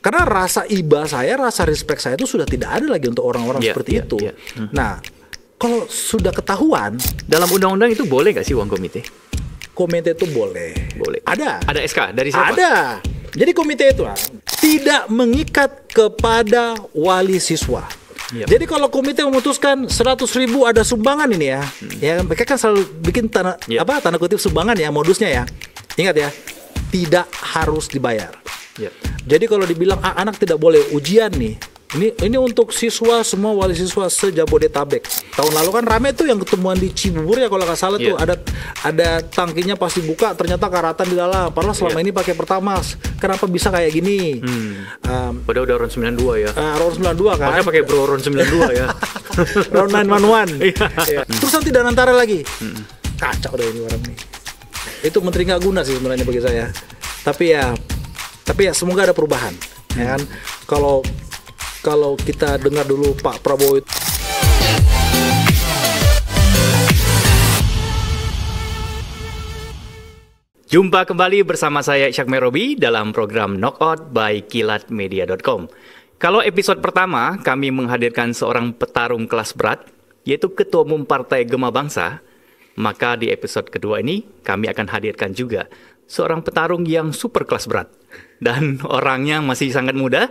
Karena rasa iba saya, rasa respect saya itu sudah tidak ada lagi untuk orang-orang seperti itu. Nah, kalau sudah ketahuan, dalam undang-undang itu boleh nggak sih uang komite? Komite itu boleh. Ada SK dari siapa? Ada. Jadi komite itu tidak mengikat kepada wali siswa. Jadi kalau komite memutuskan 100.000 ada sumbangan ini ya, ya mereka kan selalu bikin tanda kutip sumbangan ya, modusnya ya. Ingat ya, tidak harus dibayar. Jadi kalau dibilang anak tidak boleh ujian nih, ini untuk siswa semua, wali siswa se-Jabodetabek. Tahun lalu kan rame tuh yang ketemuan di Cibubur ya kalau nggak salah tuh ada tangkinya pas dibuka ternyata karatan di dalam. Padahal selama ini pakai Pertamax. Kenapa bisa kayak gini? Padahal udah RON 92 ya. RON 92 kan. Makanya pakai RON 92 ya. RON 911. Terus nanti Danantara lagi. Kacau deh ini orang nih. Itu menteri nggak guna sih sebenarnya bagi saya. Tapi ya semoga ada perubahan. Ya kan? Kalau kita dengar dulu Pak Prabowo itu. Jumpa kembali bersama saya Ishak Merobi dalam program Knockout by kilatmedia.com. Kalau episode pertama kami menghadirkan seorang petarung kelas berat, yaitu Ketua Umum Partai Gema Bangsa, maka di episode kedua ini kami akan hadirkan juga seorang petarung yang super kelas berat. Dan orangnya masih sangat muda,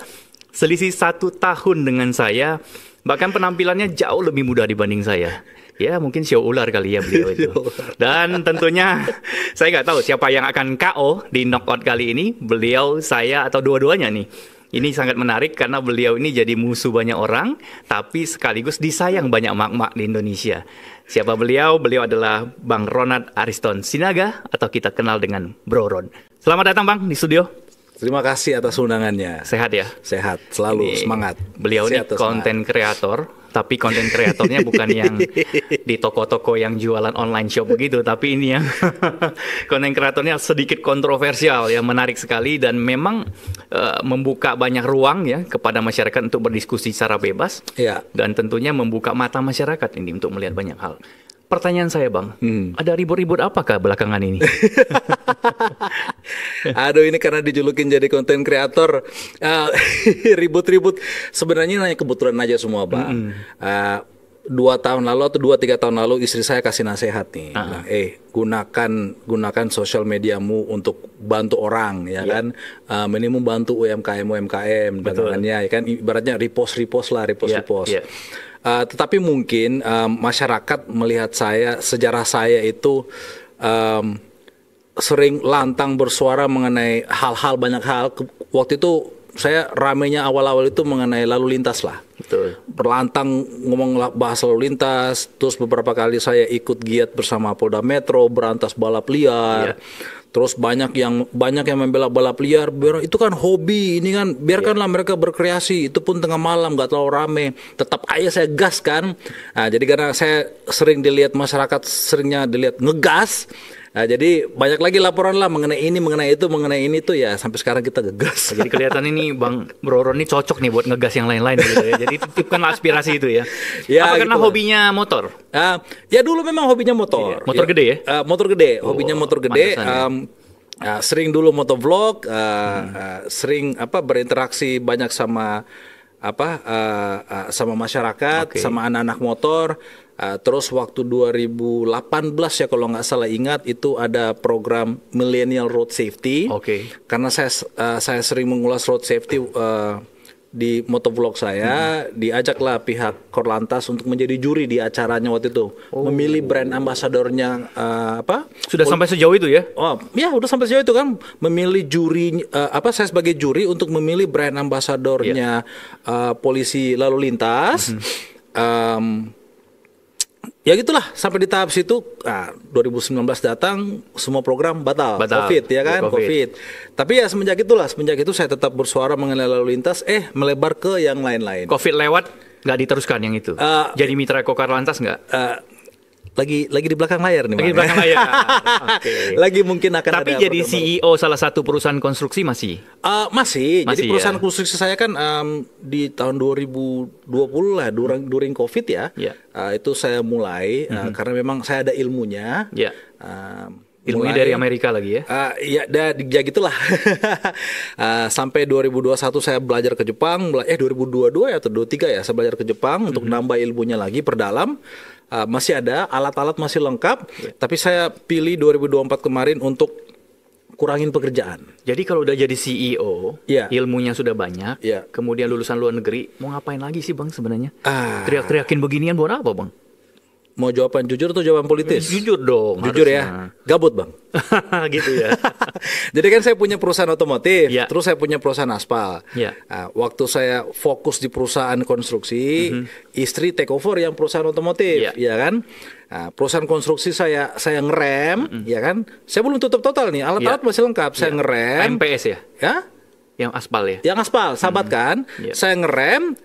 selisih 1 tahun dengan saya, bahkan penampilannya jauh lebih muda dibanding saya. Ya mungkin show ular kali ya beliau itu. Dan tentunya saya nggak tahu siapa yang akan KO di knockout kali ini, beliau, saya, atau dua-duanya nih. Ini sangat menarik karena beliau ini jadi musuh banyak orang, tapi sekaligus disayang banyak mak-mak di Indonesia. Siapa beliau? Beliau adalah Bang Ronald Ariston Sinaga, atau kita kenal dengan Bro Ron. Selamat datang Bang di studio. Terima kasih atas undangannya. Sehat ya? Sehat, selalu semangat. Beliau ini konten kreator, tapi konten kreatornya bukan yang di toko-toko yang jualan online shop begitu, tapi ini yang konten kreatornya sedikit kontroversial, ya, menarik sekali dan memang membuka banyak ruang ya kepada masyarakat untuk berdiskusi secara bebas, dan tentunya membuka mata masyarakat ini untuk melihat banyak hal. Pertanyaan saya Bang, ada ribut-ribut apakah belakangan ini? Aduh, ini karena dijulukin jadi konten kreator, ribut-ribut. Sebenarnya hanya kebetulan aja semua Bang. 2 tahun lalu atau 2-3 tahun lalu istri saya kasih nasihat nih, gunakan sosial mediamu untuk bantu orang, ya kan, minimum bantu UMKM dagangannya, ya kan, ibaratnya repost lah. Tetapi mungkin masyarakat melihat saya, sejarah saya itu sering lantang bersuara mengenai banyak hal. Waktu itu saya ramenya awal-awal itu mengenai lalu lintas lah. Betul. Berlantang ngomong bahas lalu lintas, terus beberapa kali saya ikut giat bersama Polda Metro berantas balap liar. Terus banyak yang membela balap liar, itu kan hobi, ini kan biarkanlah mereka berkreasi, itu pun tengah malam nggak terlalu rame, tetap aja saya gas kan. Nah, jadi karena saya sering dilihat masyarakat seringnya dilihat ngegas. Nah, jadi banyak lagi laporan lah mengenai ini, mengenai ini tuh ya, sampai sekarang kita ngegas. Jadi kelihatan ini Bang Bro Ron ini cocok nih buat ngegas yang lain-lain gitu ya. Jadi titipkan aspirasi itu ya. Apa karena hobinya motor? Ya dulu memang hobinya motor. Motor gede ya? Motor gede, hobinya motor gede. Sering dulu motovlog, sering berinteraksi banyak sama sama masyarakat, sama anak-anak motor. Terus waktu 2018 ya kalau nggak salah ingat, itu ada program Millennial Road Safety. Karena saya sering mengulas road safety di motovlog saya, diajaklah pihak Korlantas untuk menjadi juri di acaranya waktu itu, memilih brand ambasadornya Sudah sampai sejauh itu ya? Oh ya, udah sampai sejauh itu kan, memilih juri saya sebagai juri untuk memilih brand ambasadornya polisi lalu lintas. Ya gitulah, sampai di tahap situ 2019 datang, semua program batal. COVID ya kan, COVID. Tapi ya semenjak itu saya tetap bersuara mengenai lalu lintas, melebar ke yang lain-lain. COVID lewat, nggak diteruskan yang itu? Jadi mitra Korlantas nggak? Lagi di belakang layar nih. Lagi di belakang layar. Lagi mungkin akan Tapi ada. Tapi jadi CEO salah satu perusahaan konstruksi masih? Masih. Jadi perusahaan konstruksi saya kan di tahun 2020 lah, during COVID ya. Itu saya mulai karena memang saya ada ilmunya. Ilmunya dari Amerika lagi ya? Ya gitulah. Sampai 2021 saya belajar ke Jepang. 2022 ya atau 2023 ya saya belajar ke Jepang untuk nambah ilmunya lagi, perdalam. Masih ada, alat-alat masih lengkap. Tapi saya pilih 2024 kemarin untuk kurangin pekerjaan. Jadi kalau udah jadi CEO, ilmunya sudah banyak, kemudian lulusan luar negeri, mau ngapain lagi sih Bang sebenarnya? Teriak-teriakin beginian buat apa Bang? Mau jawaban jujur atau jawaban politis? Jujur dong. Jujur harusnya. Ya. Gabut Bang. Gitu ya. Jadi kan saya punya perusahaan otomotif, terus saya punya perusahaan aspal. Waktu saya fokus di perusahaan konstruksi, istri take over yang perusahaan otomotif, ya kan? Perusahaan konstruksi saya ngerem, ya kan? Saya belum tutup total nih, alat-alat masih lengkap. Saya ngerem. MPS ya? Ya? Yang aspal ya? Yang aspal, sahabat kan? Saya ngerem,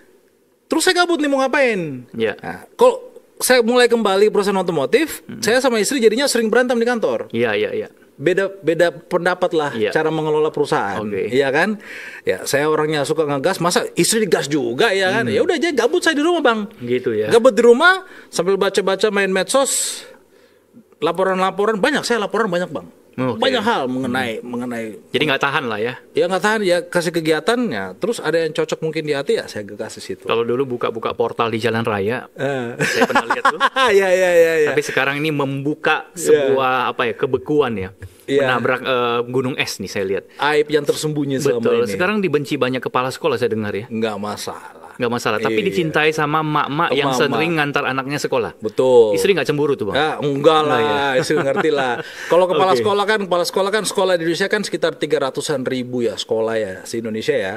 terus saya gabut nih mau ngapain? Kalau saya mulai kembali perusahaan otomotif, saya sama istri jadinya sering berantem di kantor. Iya. Beda pendapat lah cara mengelola perusahaan, iya kan? Ya saya orangnya suka ngegas, masa istri digas juga ya kan? Ya udah aja gabut saya di rumah Bang. Gitu ya. Gabut di rumah sambil baca-baca main medsos, laporan-laporan banyak, saya laporan banyak Bang. Banyak hal mengenai jadi nggak tahan lah ya. Ya nggak tahan ya, kasih kegiatan ya. Terus ada yang cocok mungkin di hati ya saya kasih situ. Kalau dulu buka portal di jalan raya, saya pernah lihat tuh. Ya. Tapi sekarang ini membuka sebuah kebekuan ya. Menabrak gunung es nih saya lihat. Aib yang tersembunyi selama ini. Sekarang dibenci banyak kepala sekolah saya dengar ya. Nggak masalah. Tapi dicintai sama mak-mak yang sering ngantar anaknya sekolah. Betul. Istri nggak cemburu tuh Bang? Enggak lah, istri ngerti lah. Kalau kepala sekolah kan sekolah di Indonesia kan sekitar 300-an ribu ya sekolah ya di Indonesia ya.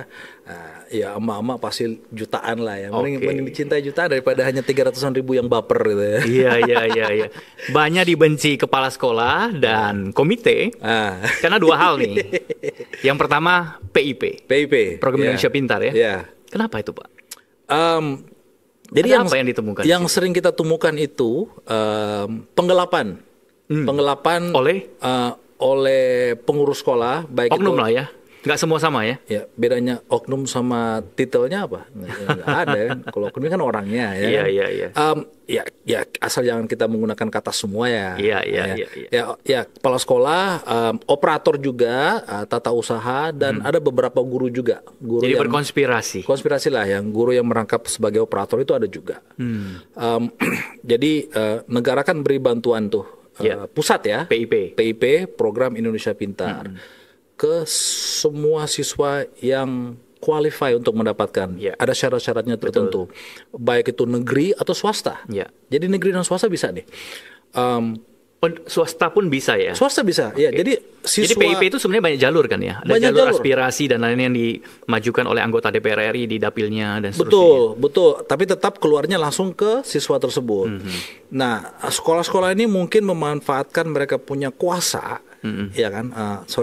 Ya emak-emak pasti jutaan lah ya. Mending dicintai jutaan daripada hanya 300-an ribu yang baper gitu ya. Iya. Banyak dibenci kepala sekolah dan komite karena dua hal nih. Yang pertama PIP. Program Indonesia Pintar ya. Kenapa itu Pak? Jadi apa yang ditemukan? Yang sering kita temukan itu penggelapan oleh pengurus sekolah, baik oknum itu, lah ya. Nggak semua sama ya? Ya, bedanya oknum sama titelnya apa? Nggak ada kan. Kalau oknum kan orangnya ya. Iya. Ya asal jangan kita menggunakan kata semua ya. Iya. Ya, kepala sekolah, operator juga, tata usaha dan ada beberapa guru juga. Jadi berkonspirasi. Konspirasi lah, yang guru yang merangkap sebagai operator itu ada juga. Jadi negara kan beri bantuan tuh pusat ya. PIP, Program Indonesia Pintar. Ke semua siswa yang qualify untuk mendapatkan. Ada syarat-syaratnya tertentu. Baik itu negeri atau swasta. Jadi negeri dan swasta bisa nih. Swasta pun bisa ya? Swasta bisa, ya. Jadi PIP itu sebenarnya banyak jalur kan ya? Ada jalur aspirasi dan lain-lain yang dimajukan oleh anggota DPR RI di dapilnya dan seterusnya. Betul. Tapi tetap keluarnya langsung ke siswa tersebut. Nah, sekolah-sekolah ini mungkin memanfaatkan mereka punya kuasa. Ya kan,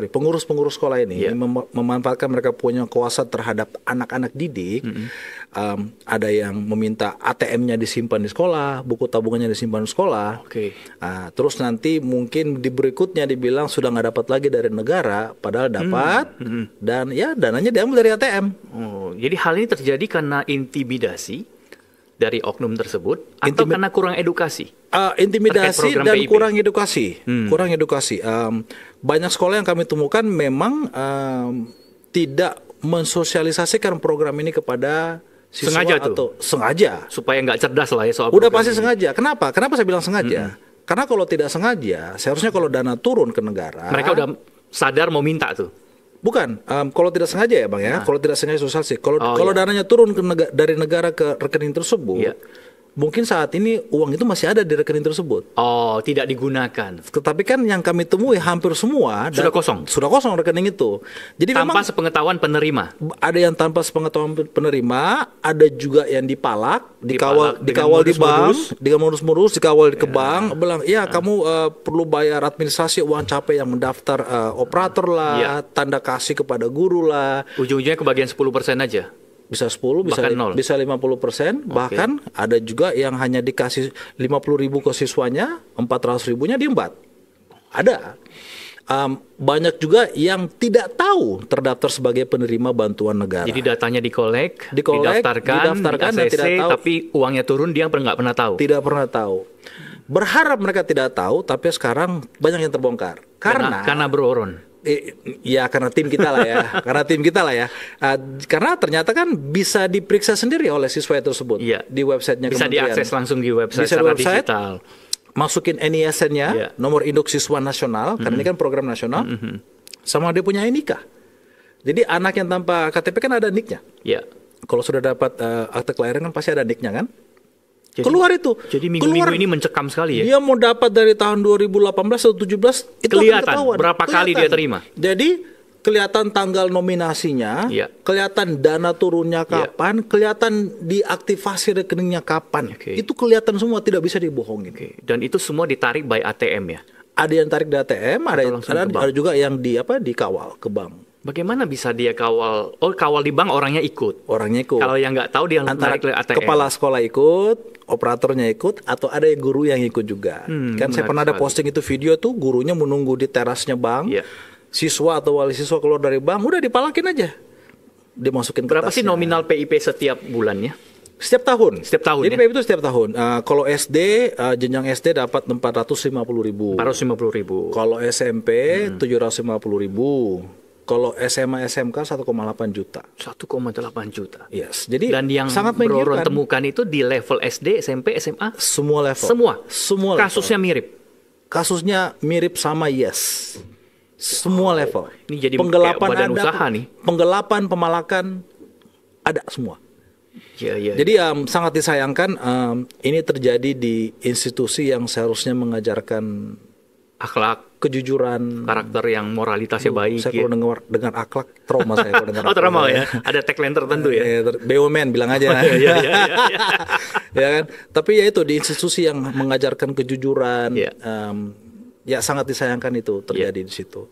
pengurus sekolah ini memanfaatkan mereka punya kuasa terhadap anak-anak didik. Ada yang meminta ATM-nya disimpan di sekolah, buku tabungannya disimpan di sekolah. Terus nanti mungkin di berikutnya dibilang sudah nggak dapat lagi dari negara, padahal dapat dan ya dananya diambil dari ATM. Jadi hal ini terjadi karena intimidasi dari oknum tersebut atau karena kurang edukasi? Intimidasi dan PIP. kurang edukasi. Banyak sekolah yang kami temukan memang tidak mensosialisasikan program ini kepada siswa sengaja supaya nggak cerdas lah ya soal udah pasti ini. Sengaja. Kenapa saya bilang sengaja? Karena kalau tidak sengaja, seharusnya kalau dana turun ke negara, mereka udah sadar mau minta tuh. Bukan, kalau tidak sengaja ya Bang ya, kalau tidak sengaja sosialisasi. Kalau dananya turun dari negara ke rekening tersebut, mungkin saat ini uang itu masih ada di rekening tersebut. Tidak digunakan. Tetapi kan yang kami temui hampir semua sudah kosong rekening itu. Jadi tanpa sepengetahuan penerima. Ada yang tanpa sepengetahuan penerima, ada juga yang dikawal di bank, dengan modus-modus dikawal ke bank, bilang, kamu perlu bayar administrasi uang capek yang mendaftar operator lah, tanda kasih kepada guru lah. Ujung-ujungnya kebagian 10% aja. Bisa 10, bisa 50%, bahkan ada juga yang hanya dikasih 50.000 ke siswanya, 400.000-nya diembat. Ada. Banyak juga yang tidak tahu terdaftar sebagai penerima bantuan negara. Jadi datanya didaftarkan di ACC, tapi uangnya turun dia nggak pernah tahu. Tidak pernah tahu. Berharap mereka tidak tahu, tapi sekarang banyak yang terbongkar. Karena beroron. Ya karena tim kita lah ya, karena ternyata kan bisa diperiksa sendiri oleh siswa tersebut di websitenya bisa kementerian. Diakses langsung di website secara digital. Masukin NISN-nya, nomor induk siswa nasional, karena ini kan program nasional, sama dia punya NIK. Jadi anak yang tanpa KTP kan ada NIK-nya. Kalau sudah dapat akte kelahiran kan pasti ada NIK-nya kan. Keluar itu. Jadi minggu-minggu ini mencekam sekali ya. Dia mau dapat dari tahun 2018 atau 17 itu kelihatan akan ketahuan. Berapa kali dia terima. Jadi kelihatan tanggal nominasinya, kelihatan dana turunnya kapan, kelihatan diaktifasi rekeningnya kapan. Itu kelihatan semua, tidak bisa dibohongin. Dan itu semua ditarik by ATM ya. Ada yang tarik di ATM, ada juga yang dikawal ke bank. Bagaimana bisa dia kawal? Oh, kawal di bank orangnya ikut. Kalau yang nggak tahu dia antara narik ke ATM. Kepala sekolah ikut, operatornya ikut, atau ada guru yang ikut juga. Kan saya pernah ada posting itu video tuh, gurunya menunggu di terasnya bank. Siswa atau wali siswa keluar dari bank, udah dipalakin aja. Dimasukin berapa sih nominal PIP setiap bulannya? Setiap tahun. Jadi ya? PIP itu setiap tahun. Kalau SD, jenjang SD dapat 450.000. 450.000. Kalau SMP 750.000. Kalau SMA SMK 1,8 juta. 1,8 juta. Yes. Jadi dan yang sangat beroron temukan itu di level SD, SMP, SMA? Semua level. Semua kasusnya level. Mirip. Kasusnya mirip sama semua level. Ini jadi penggelapan badan usaha nih. Penggelapan, pemalakan ada semua. Jadi sangat disayangkan ini terjadi di institusi yang seharusnya mengajarkan akhlak, kejujuran, karakter yang moralitasnya baik. Saya kalau dengar akhlak trauma saya kalau dengar. Trauma ya. Ada tagline tertentu ya. BUMN bilang aja. Ya kan. Tapi ya itu di institusi yang mengajarkan kejujuran. Ya sangat disayangkan itu terjadi di situ.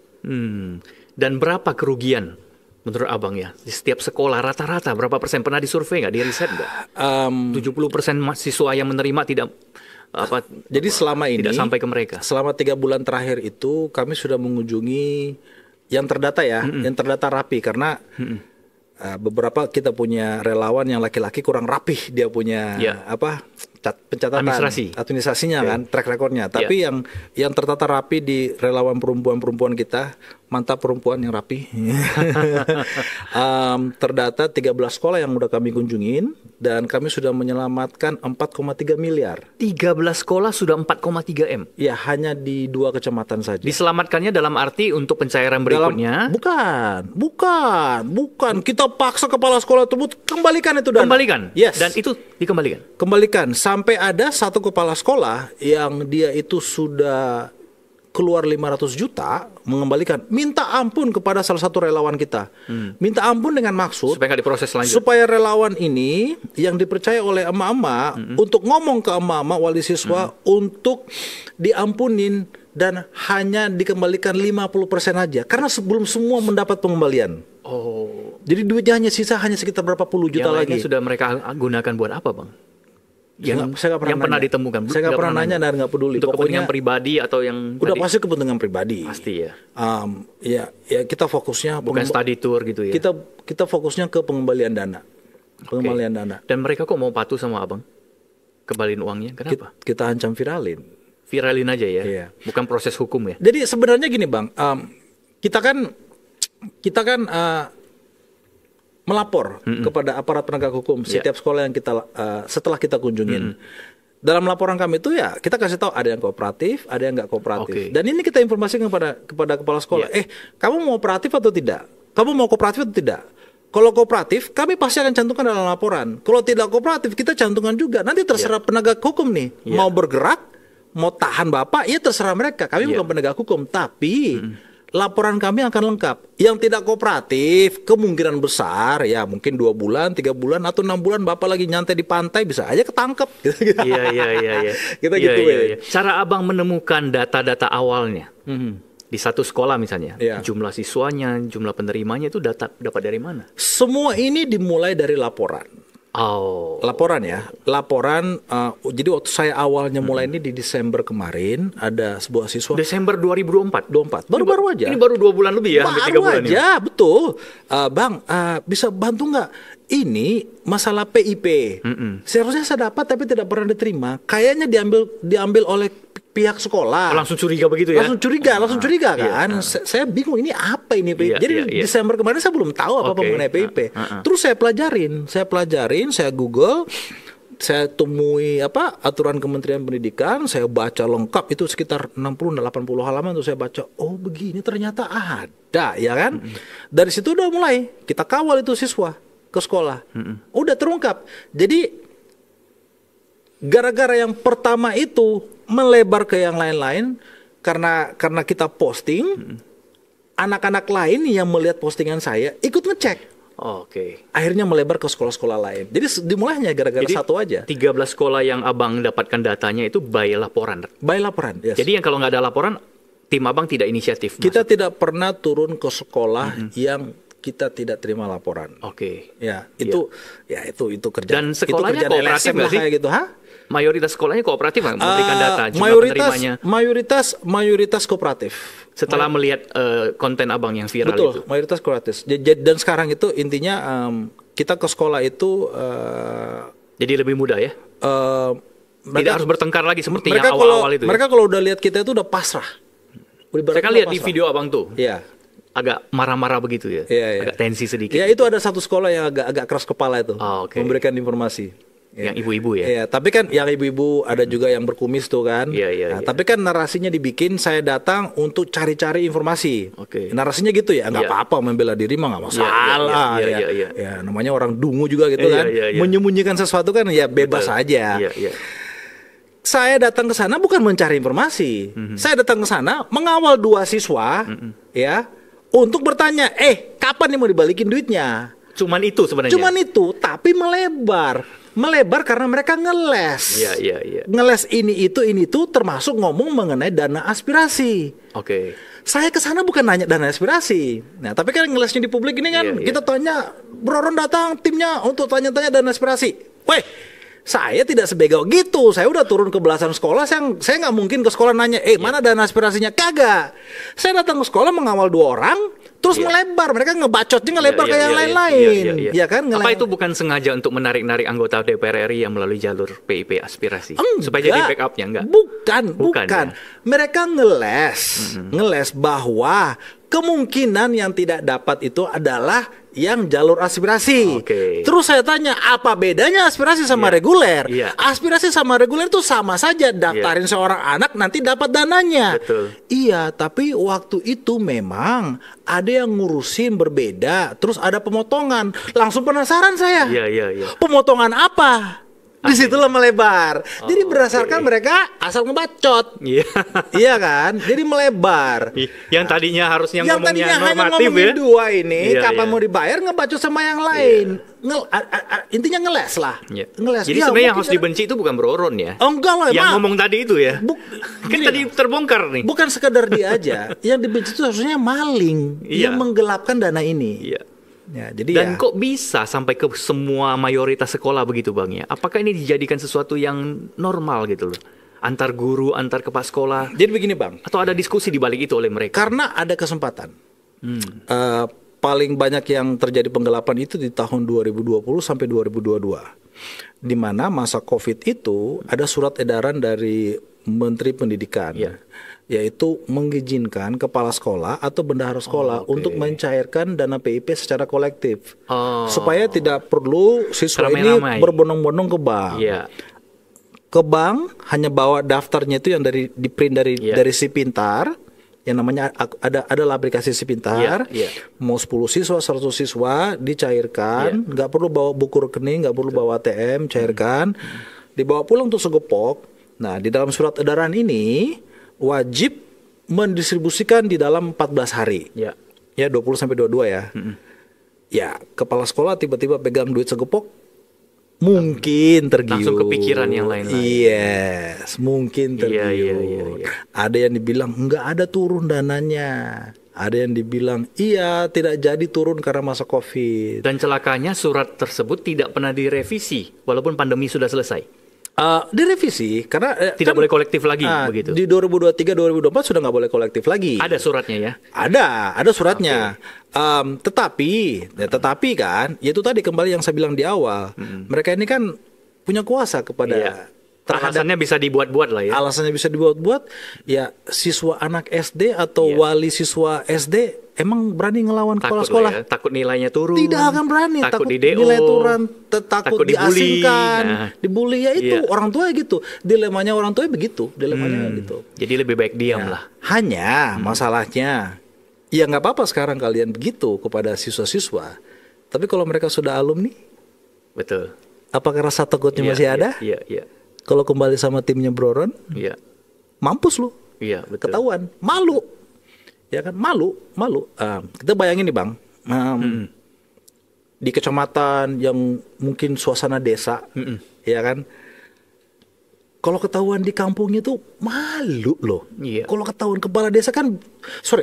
Dan berapa kerugian menurut abang ya di setiap sekolah rata-rata berapa persen? Pernah disurvei nggak, di riset nggak? 70% siswa yang menerima tidak jadi selama ini tidak sampai ke mereka. Selama 3 bulan terakhir itu kami sudah mengunjungi yang terdata yang terdata rapi karena beberapa kita punya relawan yang laki-laki kurang rapih, dia punya pencatatan administrasinya kan, track recordnya. Tapi yang tertata rapi di relawan perempuan kita, mantap perempuan yang rapi. Terdata 13 sekolah yang udah kami kunjungin dan kami sudah menyelamatkan 4,3 miliar. 13 sekolah sudah 4,3 M. Ya, hanya di 2 kecamatan saja. Diselamatkannya dalam arti untuk pencairan berikutnya? Bukan. Kita paksa kepala sekolah tersebut kembalikan itu dana. Kembalikan? Yes. Dan itu dikembalikan? Kembalikan. Sampai ada satu kepala sekolah yang dia itu sudah keluar 500 juta mengembalikan, minta ampun kepada salah satu relawan kita. Minta ampun dengan maksud supaya nggak diproses lanjut. Supaya relawan ini yang dipercaya oleh emak-emak untuk ngomong ke emak-emak wali siswa untuk diampunin dan hanya dikembalikan 50% aja karena sebelum semua mendapat pengembalian. Jadi duitnya sisa hanya sekitar berapa puluh juta lagi. Yang sudah mereka gunakan buat apa, Bang? Saya pernah ditemukan. Saya nggak pernah nanya dan nggak peduli. Untuk kepentingan pribadi atau yang udah pasti kepentingan pribadi. Pasti ya. Ya kita fokusnya bukan study tour gitu ya. Kita fokusnya ke pengembalian dana. Pengembalian dana. Dan mereka kok mau patuh sama abang? Kembaliin uangnya? Kenapa? Kita ancam viralin. Viralin aja ya. Iya. Bukan proses hukum ya. Jadi sebenarnya gini Bang, kita kan melapor kepada aparat penegak hukum setiap sekolah yang kita setelah kita kunjungin. Dalam laporan kami itu ya kita kasih tahu ada yang kooperatif, ada yang nggak kooperatif. Dan ini kita informasikan kepada kepala sekolah. Kamu mau kooperatif atau tidak? Kamu mau kooperatif atau tidak? Kalau kooperatif, kami pasti akan cantumkan dalam laporan. Kalau tidak kooperatif, kita cantumkan juga. Nanti terserah penegak hukum nih, mau bergerak, mau tahan bapak, ya terserah mereka. Kami bukan penegak hukum, tapi laporan kami akan lengkap. Yang tidak kooperatif kemungkinan besar ya mungkin 2 bulan, 3 bulan atau 6 bulan bapak lagi nyantai di pantai bisa aja ketangkep. Iya. Kita gitu. Cara abang menemukan data-data awalnya di satu sekolah misalnya, jumlah siswanya, jumlah penerimanya itu dapat dari mana? Semua ini dimulai dari laporan. Oh. Laporan ya, laporan. Jadi waktu saya awalnya mulai ini di Desember kemarin, ada sebuah siswa. Desember 2024. Baru-baru aja. Ini baru 2 bulan lebih ya, hampir 3 bulan aja, betul. Bang, bisa bantu nggak? Ini masalah PIP. Seharusnya saya dapat tapi tidak pernah diterima. Kayaknya diambil oleh pihak sekolah. Langsung curiga begitu ya? Langsung curiga kan. Saya bingung ini apa ini PIP. Jadi Desember kemarin saya belum tahu apa mengenai PIP. Terus saya pelajarin, saya Google, saya temui aturan Kementerian Pendidikan, saya baca lengkap itu sekitar 60-80 halaman tuh saya baca. Oh, begini ternyata ada, ya kan? Dari situ udah mulai kita kawal itu siswa ke sekolah. Udah terungkap. Jadi gara-gara yang pertama itu melebar ke yang lain-lain karena kita posting, anak-anak lain yang melihat postingan saya ikut ngecek. Akhirnya melebar ke sekolah-sekolah lain. Jadi dimulainya gara-gara satu aja. 13 sekolah yang Abang dapatkan datanya itu by laporan. By laporan, yes. Jadi yang kalau nggak ada laporan, tim Abang tidak inisiatif. Kita tidak pernah turun ke sekolah yang kita tidak terima laporan. Ya, itu kerja. Dan sekolahnya kooperatif nggak sih? Kayak gitu, Mayoritas sekolahnya kooperatif nggak memberikan data jumlah penerimanya? Mayoritas kooperatif. Setelah melihat konten Abang yang viral itu. Betul, mayoritas kooperatif. Dan sekarang itu intinya kita ke sekolah itu jadi lebih mudah ya? Tidak harus bertengkar lagi seperti yang awal-awal itu. Mereka kalau udah lihat kita itu udah pasrah. Saya kan lihat di video Abang tuh. Iya. Agak marah-marah begitu ya, agak tensi sedikit. Ya itu ada satu sekolah yang agak keras kepala itu, memberikan informasi. Yang ibu-ibu ya. Iya, tapi kan yang ibu-ibu ada juga yang berkumis tuh kan. Iya. Tapi kan narasinya dibikin saya datang untuk cari-cari informasi. Narasinya gitu ya, nggak apa-apa membela diri mah nggak masalah. Ya, namanya orang dungu juga gitu kan. Menyembunyikan sesuatu kan ya bebas aja. Saya datang ke sana bukan mencari informasi. Saya datang ke sana mengawal 2 siswa, ya. Untuk bertanya, kapan nih mau dibalikin duitnya? Cuman itu sebenarnya. Cuman itu, tapi melebar karena mereka ngeles. Iya. Ngeles ini itu termasuk ngomong mengenai dana aspirasi. Saya ke sana bukan nanya dana aspirasi. Nah, tapi kan ngelesnya di publik ini kan kita tanya, Bro Ron datang timnya untuk tanya-tanya dana aspirasi. Saya tidak sebego gitu. Saya udah turun ke belasan sekolah. Saya nggak mungkin ke sekolah nanya, mana dana aspirasinya? Kagak. Saya datang ke sekolah mengawal 2 orang, terus melebar. Mereka ngebacotnya ngelebar ke yang lain-lain. Ya kan? Apa itu bukan sengaja untuk menarik-narik anggota DPR RI yang melalui jalur PIP aspirasi? Supaya jadi backupnya? Enggak. Bukan. Ya? Mereka ngeles bahwa kemungkinan yang tidak dapat itu adalah yang jalur aspirasi. Terus saya tanya, apa bedanya aspirasi sama reguler? Aspirasi sama reguler itu sama saja, daftarin seorang anak nanti dapat dananya. Iya, tapi waktu itu memang ada yang ngurusin berbeda, terus ada pemotongan. Langsung penasaran saya. Pemotongan apa? Disitulah melebar. Jadi berdasarkan mereka asal ngebacot. Iya kan? Jadi melebar. Yang tadinya harusnya ngomongnya normatif hanya ngomongin 2 ini, kapan mau dibayar ngebacot sama yang lain. Intinya ngeles lah. Ngeles. Jadi sebenarnya yang harus dibenci itu bukan Bro Ron ya? Enggak lah. Yang ngomong tadi itu ya? Kan tadi terbongkar nih. Bukan sekedar dia aja. Yang dibenci itu harusnya maling yang menggelapkan dana ini. Ya, dan kok bisa sampai ke semua mayoritas sekolah begitu Bang ya? Apakah ini dijadikan sesuatu yang normal gitu loh? Antar guru, antar kepala sekolah. Jadi begini Bang. Atau ada diskusi di balik itu oleh mereka? Karena ada kesempatan. Paling banyak yang terjadi penggelapan itu di tahun 2020 sampai 2022. Di mana masa COVID itu ada surat edaran dari Menteri Pendidikan. Yaitu mengizinkan kepala sekolah atau bendahara sekolah untuk mencairkan dana PIP secara kolektif. Supaya tidak perlu siswa ini berbondong-bondong ke bank. Ke bank hanya bawa daftarnya itu yang di print dari Si Pintar, yang namanya adalah aplikasi Si Pintar. Mau 10 siswa, 100 siswa dicairkan, nggak perlu bawa buku rekening, nggak perlu bawa ATM, cairkan, dibawa pulang untuk segepok. Nah, di dalam surat edaran ini wajib mendistribusikan di dalam 14 hari. Ya 20 sampai 22 ya. Ya, kepala sekolah tiba-tiba pegang duit segepok, mungkin tergiur. Langsung kepikiran yang lain-lain. Yes, mungkin tergiur. Ada yang dibilang enggak ada turun dananya. Ada yang dibilang iya tidak jadi turun karena masa COVID. Dan celakanya surat tersebut tidak pernah direvisi walaupun pandemi sudah selesai. Direvisi karena Tidak boleh kolektif lagi begitu. Di 2023-2024 sudah nggak boleh kolektif lagi. Ada suratnya ya? Ada suratnya. Tetapi kan, itu tadi kembali yang saya bilang di awal, mereka ini kan punya kuasa kepada alasannya bisa dibuat-buat lah ya. Alasannya bisa dibuat-buat, ya siswa anak SD atau wali siswa SD emang berani ngelawan kepala sekolah. Ya, takut nilainya turun. Tidak akan berani, takut di DO, nilai turun, takut diasingkan, dibully ya itu orang tua gitu. Dilemanya orang tua begitu, gitu. Jadi lebih baik diam lah. Hanya masalahnya, ya nggak apa-apa sekarang kalian begitu kepada siswa-siswa. Tapi kalau mereka sudah alumni, betul. Apakah rasa takutnya masih ada? Iya. Kalau kembali sama timnya Bro Ron, mampus lu. Iya, betul. Ketahuan, malu. Ya kan, malu. Kita bayangin nih Bang, di kecamatan yang mungkin suasana desa, ya kan. Kalau ketahuan di kampungnya tuh malu loh. Iya. Kalau ketahuan kepala desa kan,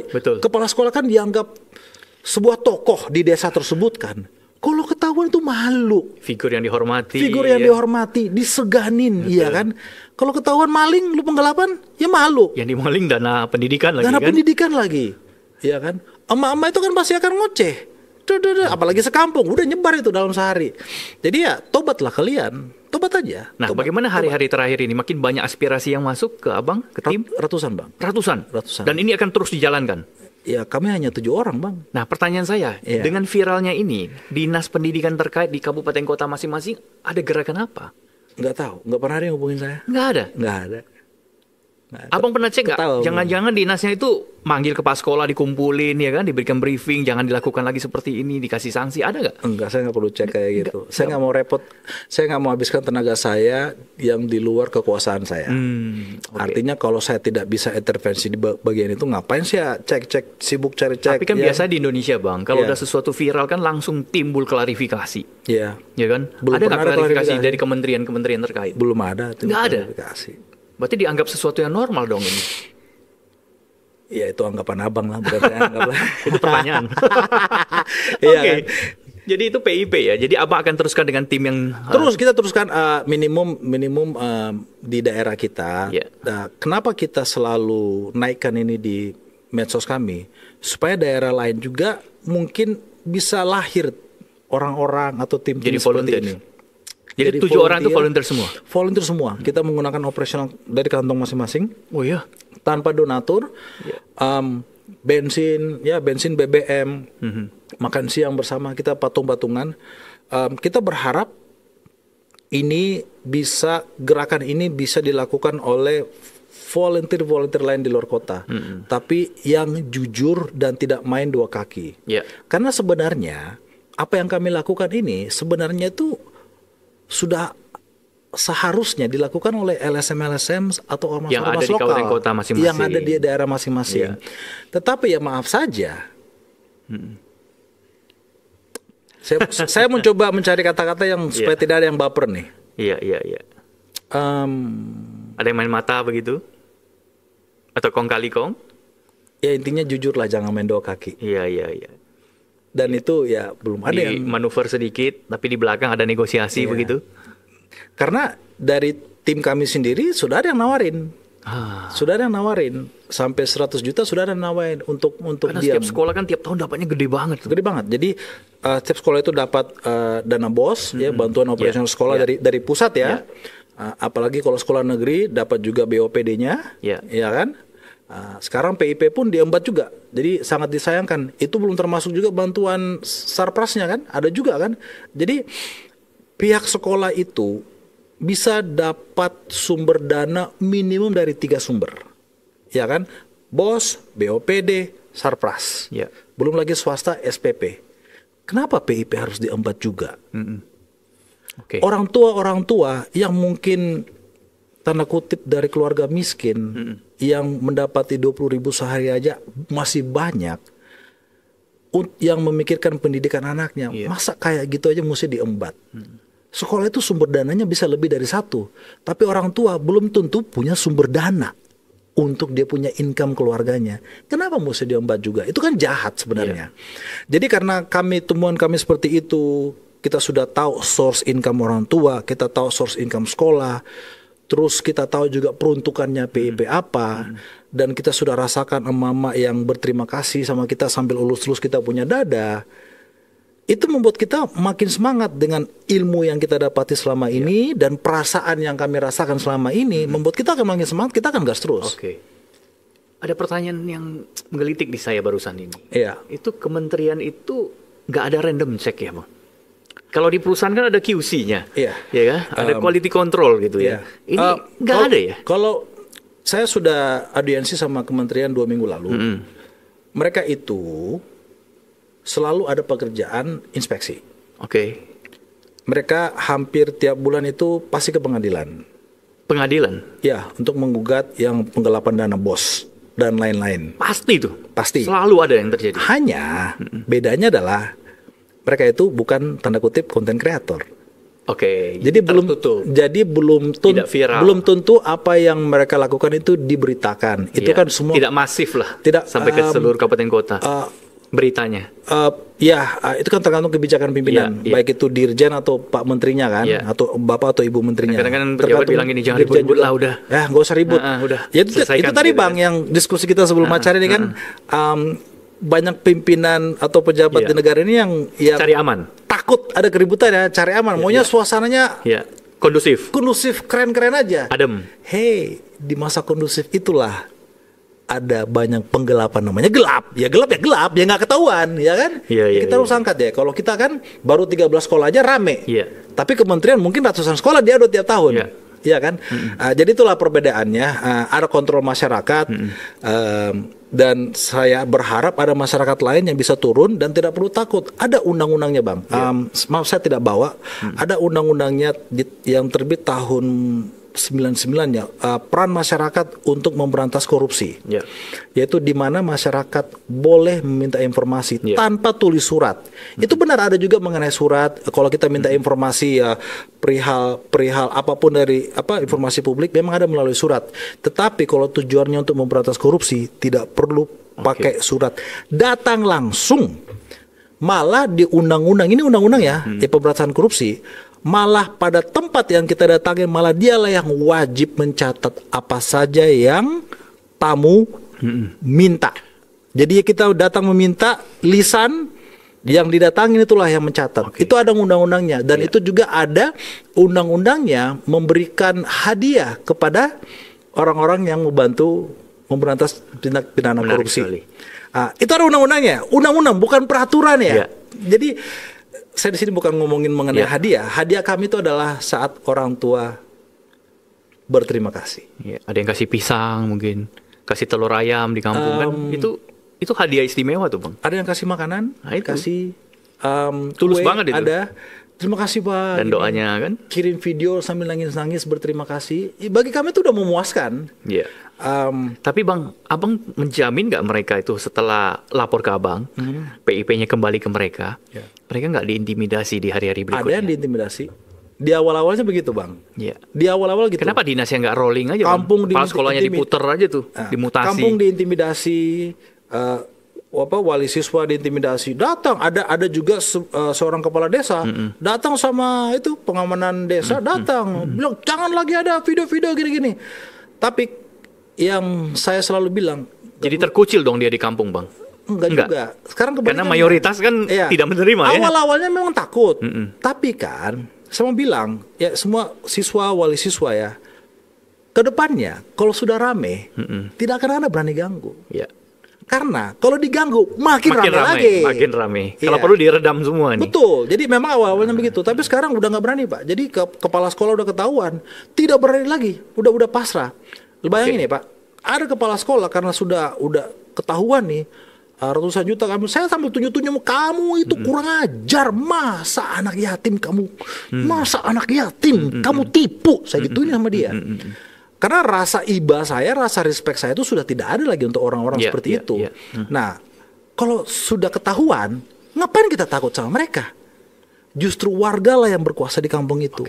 betul. Kepala sekolah kan dianggap sebuah tokoh di desa tersebut kan. Kalau ketahuan itu malu. Figur yang dihormati. Diseganin, iya kan. Kalau ketahuan maling, lu penggelapan, ya malu. Yang dimaling dana pendidikan lagi Dana kan. pendidikan lagi, iya kan. Emak-emak itu kan pasti akan ngoceh. Apalagi sekampung, udah nyebar itu dalam sehari. Jadi ya tobatlah kalian, tobat aja. Nah, bagaimana hari-hari terakhir ini? Makin banyak aspirasi yang masuk ke Abang, ke tim? Ratusan Bang. Ratusan. Dan ini akan terus dijalankan? Ya kami hanya 7 orang Bang. Nah pertanyaan saya, dengan viralnya ini, dinas pendidikan terkait di kabupaten kota masing-masing, ada gerakan apa? Nggak tahu, nggak pernah ada yang hubungin saya. Nggak ada? Nggak ada. Abang pernah cek nggak? Jangan-jangan dinasnya itu manggil kepala sekolah, dikumpulin ya kan, diberikan briefing, jangan dilakukan lagi seperti ini, dikasih sanksi, ada nggak? Enggak, saya nggak perlu cek kayak gitu. Saya nggak mau repot, saya nggak mau habiskan tenaga saya yang di luar kekuasaan saya. Artinya kalau saya tidak bisa intervensi di bagian itu, ngapain saya cek sibuk cari cek? Tapi kan biasa di Indonesia Bang, kalau udah sesuatu viral kan langsung timbul klarifikasi. Iya. Ya kan? Ada nggak klarifikasi dari kementerian terkait? Belum ada. Nggak ada. Klarifikasi. Berarti dianggap sesuatu yang normal dong ini. Ya itu anggapan abang lah, berarti anggap lah. Itu pertanyaan. Oke. Jadi itu PIP ya. Jadi abang akan teruskan dengan tim yang kita teruskan minimum di daerah kita. Nah, kenapa kita selalu naikkan ini di medsos kami? Supaya daerah lain juga mungkin bisa lahir orang-orang atau tim jadi seperti volunteer ini. Jadi 7 orang itu volunteer semua? Volunteer semua. Kita menggunakan operasional dari kantong masing-masing. Oh iya? Tanpa donatur. Bensin BBM. Makan siang bersama, kita patung-patungan. Kita berharap gerakan ini bisa dilakukan oleh volunteer lain di luar kota. Tapi yang jujur dan tidak main dua kaki. Karena sebenarnya, apa yang kami lakukan ini sebenarnya itu sudah seharusnya dilakukan oleh LSM atau ormas-ormas lokal yang ada di daerah masing-masing. Tetapi ya maaf saja, saya mencoba mencari kata-kata yang supaya tidak ada yang baper nih. Iya. Ada yang main mata begitu? Atau kong kali kong? Ya intinya jujur lah, jangan main dua kaki. Iya. Dan itu ya belum ada yang manuver sedikit, tapi di belakang ada negosiasi begitu. Karena dari tim kami sendiri sudah ada yang nawarin. Sudah ada yang nawarin sampai 100 juta, sudah ada yang nawarin untuk karena diam. setiap sekolah kan tiap tahun dapatnya gede banget. Gede banget. Jadi setiap sekolah itu dapat dana BOS ya, bantuan operasional sekolah dari pusat ya. Apalagi kalau sekolah negeri dapat juga BOPD-nya, ya kan? Sekarang PIP pun diembat juga, jadi sangat disayangkan. Itu belum termasuk juga bantuan sarprasnya kan, ada juga kan. Jadi pihak sekolah itu bisa dapat sumber dana minimum dari 3 sumber, ya kan? BOS, BOPD, sarpras. Belum lagi swasta SPP. Kenapa PIP harus diembat juga? Orang tua yang mungkin tanda kutip dari keluarga miskin yang mendapati 20.000 sehari aja masih banyak yang memikirkan pendidikan anaknya. Masa kayak gitu aja mesti diembat? Sekolah itu sumber dananya bisa lebih dari 1, tapi orang tua belum tentu punya sumber dana. untuk dia punya income keluarganya. Kenapa mesti diembat juga? Itu kan jahat sebenarnya. Jadi karena temuan kami seperti itu, kita sudah tahu source income orang tua, kita tahu source income sekolah, terus kita tahu juga peruntukannya PIP apa, dan kita sudah rasakan emak-emak yang berterima kasih sama kita sambil ulus-ulus kita punya dada. Itu membuat kita makin semangat dengan ilmu yang kita dapati selama ini dan perasaan yang kami rasakan selama ini membuat kita akan makin semangat, kita akan gas terus. Oke. Ada pertanyaan yang menggelitik di saya barusan ini. Iya. Itu kementerian itu nggak ada random check ya, Bang? Kalau di perusahaan kan ada QC-nya, Iya. ya kan? Ada quality control gitu ya. Ini nggak ada ya? Kalau saya sudah audiensi sama kementerian 2 minggu lalu, mereka itu selalu ada pekerjaan inspeksi. Oke. Mereka hampir tiap bulan itu pasti ke pengadilan. Pengadilan? Ya, untuk menggugat yang penggelapan dana BOS dan lain-lain. Pasti tuh. Pasti. Selalu ada yang terjadi. Hanya bedanya adalah mereka itu bukan tanda kutip konten kreator. Oke. Jadi Tidak viral. belum tentu apa yang mereka lakukan itu diberitakan. Itu kan semua tidak masif lah. Tidak, sampai ke seluruh kabupaten kota. Beritanya. Itu kan tergantung kebijakan pimpinan, baik itu dirjen atau Pak Menterinya kan, atau Bapak atau Ibu Menterinya. Kadang-kadang pejabat bilang gini, jangan ribut lah udah. Ya nggak usah ribut. Udah. Ya itu tadi gitu Bang yang diskusi kita sebelum acara ini kan, banyak pimpinan atau pejabat di negara ini yang cari aman, takut ada keributan ya, cari aman. Maunya suasananya kondusif, keren-keren aja. Adem. Hey, di masa kondusif itulah ada banyak penggelapan, namanya gelap ya nggak ketahuan ya kan. Kita harus angkat ya, kalau kita kan baru 13 sekolah aja rame, tapi kementerian mungkin ratusan sekolah dia ada tiap tahun. Iya kan. Jadi itulah perbedaannya. Ada kontrol masyarakat, dan saya berharap ada masyarakat lain yang bisa turun dan tidak perlu takut. Ada undang-undangnya Bang. Maaf saya tidak bawa. Ada undang-undangnya yang terbit tahun 99 ya, peran masyarakat untuk memberantas korupsi, yaitu di mana masyarakat boleh meminta informasi tanpa tulis surat. Itu benar, ada juga mengenai surat. Kalau kita minta informasi perihal apapun dari informasi publik memang ada melalui surat. Tetapi kalau tujuannya untuk memberantas korupsi tidak perlu pakai surat, datang langsung. Malah di undang-undang ini di pemberantasan korupsi, malah pada tempat yang kita datangin malah dialah yang wajib mencatat apa saja yang tamu minta. Jadi kita datang meminta, lisan yang didatangin itulah yang mencatat. Itu ada undang-undangnya, dan itu juga ada undang-undangnya memberikan hadiah kepada orang-orang yang membantu memberantas tindak pidana korupsi. Itu ada undang-undangnya, undang-undang bukan peraturan ya. Jadi saya di sini bukan ngomongin mengenai hadiah. Hadiah kami itu adalah saat orang tua berterima kasih. Ada yang kasih pisang, mungkin kasih telur ayam di kampung kan. Itu hadiah istimewa tuh Bang. Ada yang kasih makanan, kasih tulus kue, banget itu. Ada. Terima kasih Pak. Dan doanya kan. Kirim video sambil nangis-nangis berterima kasih. Bagi kami itu udah memuaskan. Tapi Bang, Abang menjamin nggak mereka itu setelah lapor ke Abang, PIP-nya kembali ke mereka, mereka nggak diintimidasi di hari-hari berikutnya? Ada yang diintimidasi. Di awal-awalnya begitu Bang. Di awal-awal gitu. Kenapa dinasnya nggak rolling aja Kampung Bang? Pas sekolahnya diputer aja tuh, dimutasi. Kampung diintimidasi, wali siswa diintimidasi. Datang, ada juga seorang kepala desa datang sama itu pengamanan desa, datang bilang jangan lagi ada video-video gini-gini. Tapi yang saya selalu bilang, jadi terkucil dong dia di kampung Bang? Enggak juga. Sekarang karena mayoritas kan tidak menerima. Awal-awalnya memang takut, tapi kan saya mau bilang ya, semua siswa, wali siswa ya, kedepannya kalau sudah rame tidak akan ada berani ganggu. Karena kalau diganggu makin rame lagi. Makin rame. Kalau perlu diredam semua nih. Betul. Jadi memang awal-awalnya begitu. Tapi sekarang udah nggak berani Pak. Jadi kepala sekolah udah ketahuan, tidak berani lagi. Udah pasrah. Bayangin nih Pak, ada kepala sekolah karena udah ketahuan nih ratusan juta kamu, saya sambil tunjuk-tunjuk, kamu itu kurang ajar, masa anak yatim kamu kamu tipu, saya gituin sama dia. Karena rasa iba saya, rasa respect saya itu sudah tidak ada lagi untuk orang-orang seperti itu. Nah, kalau sudah ketahuan, ngapain kita takut sama mereka? Justru warga lah yang berkuasa di kampung itu.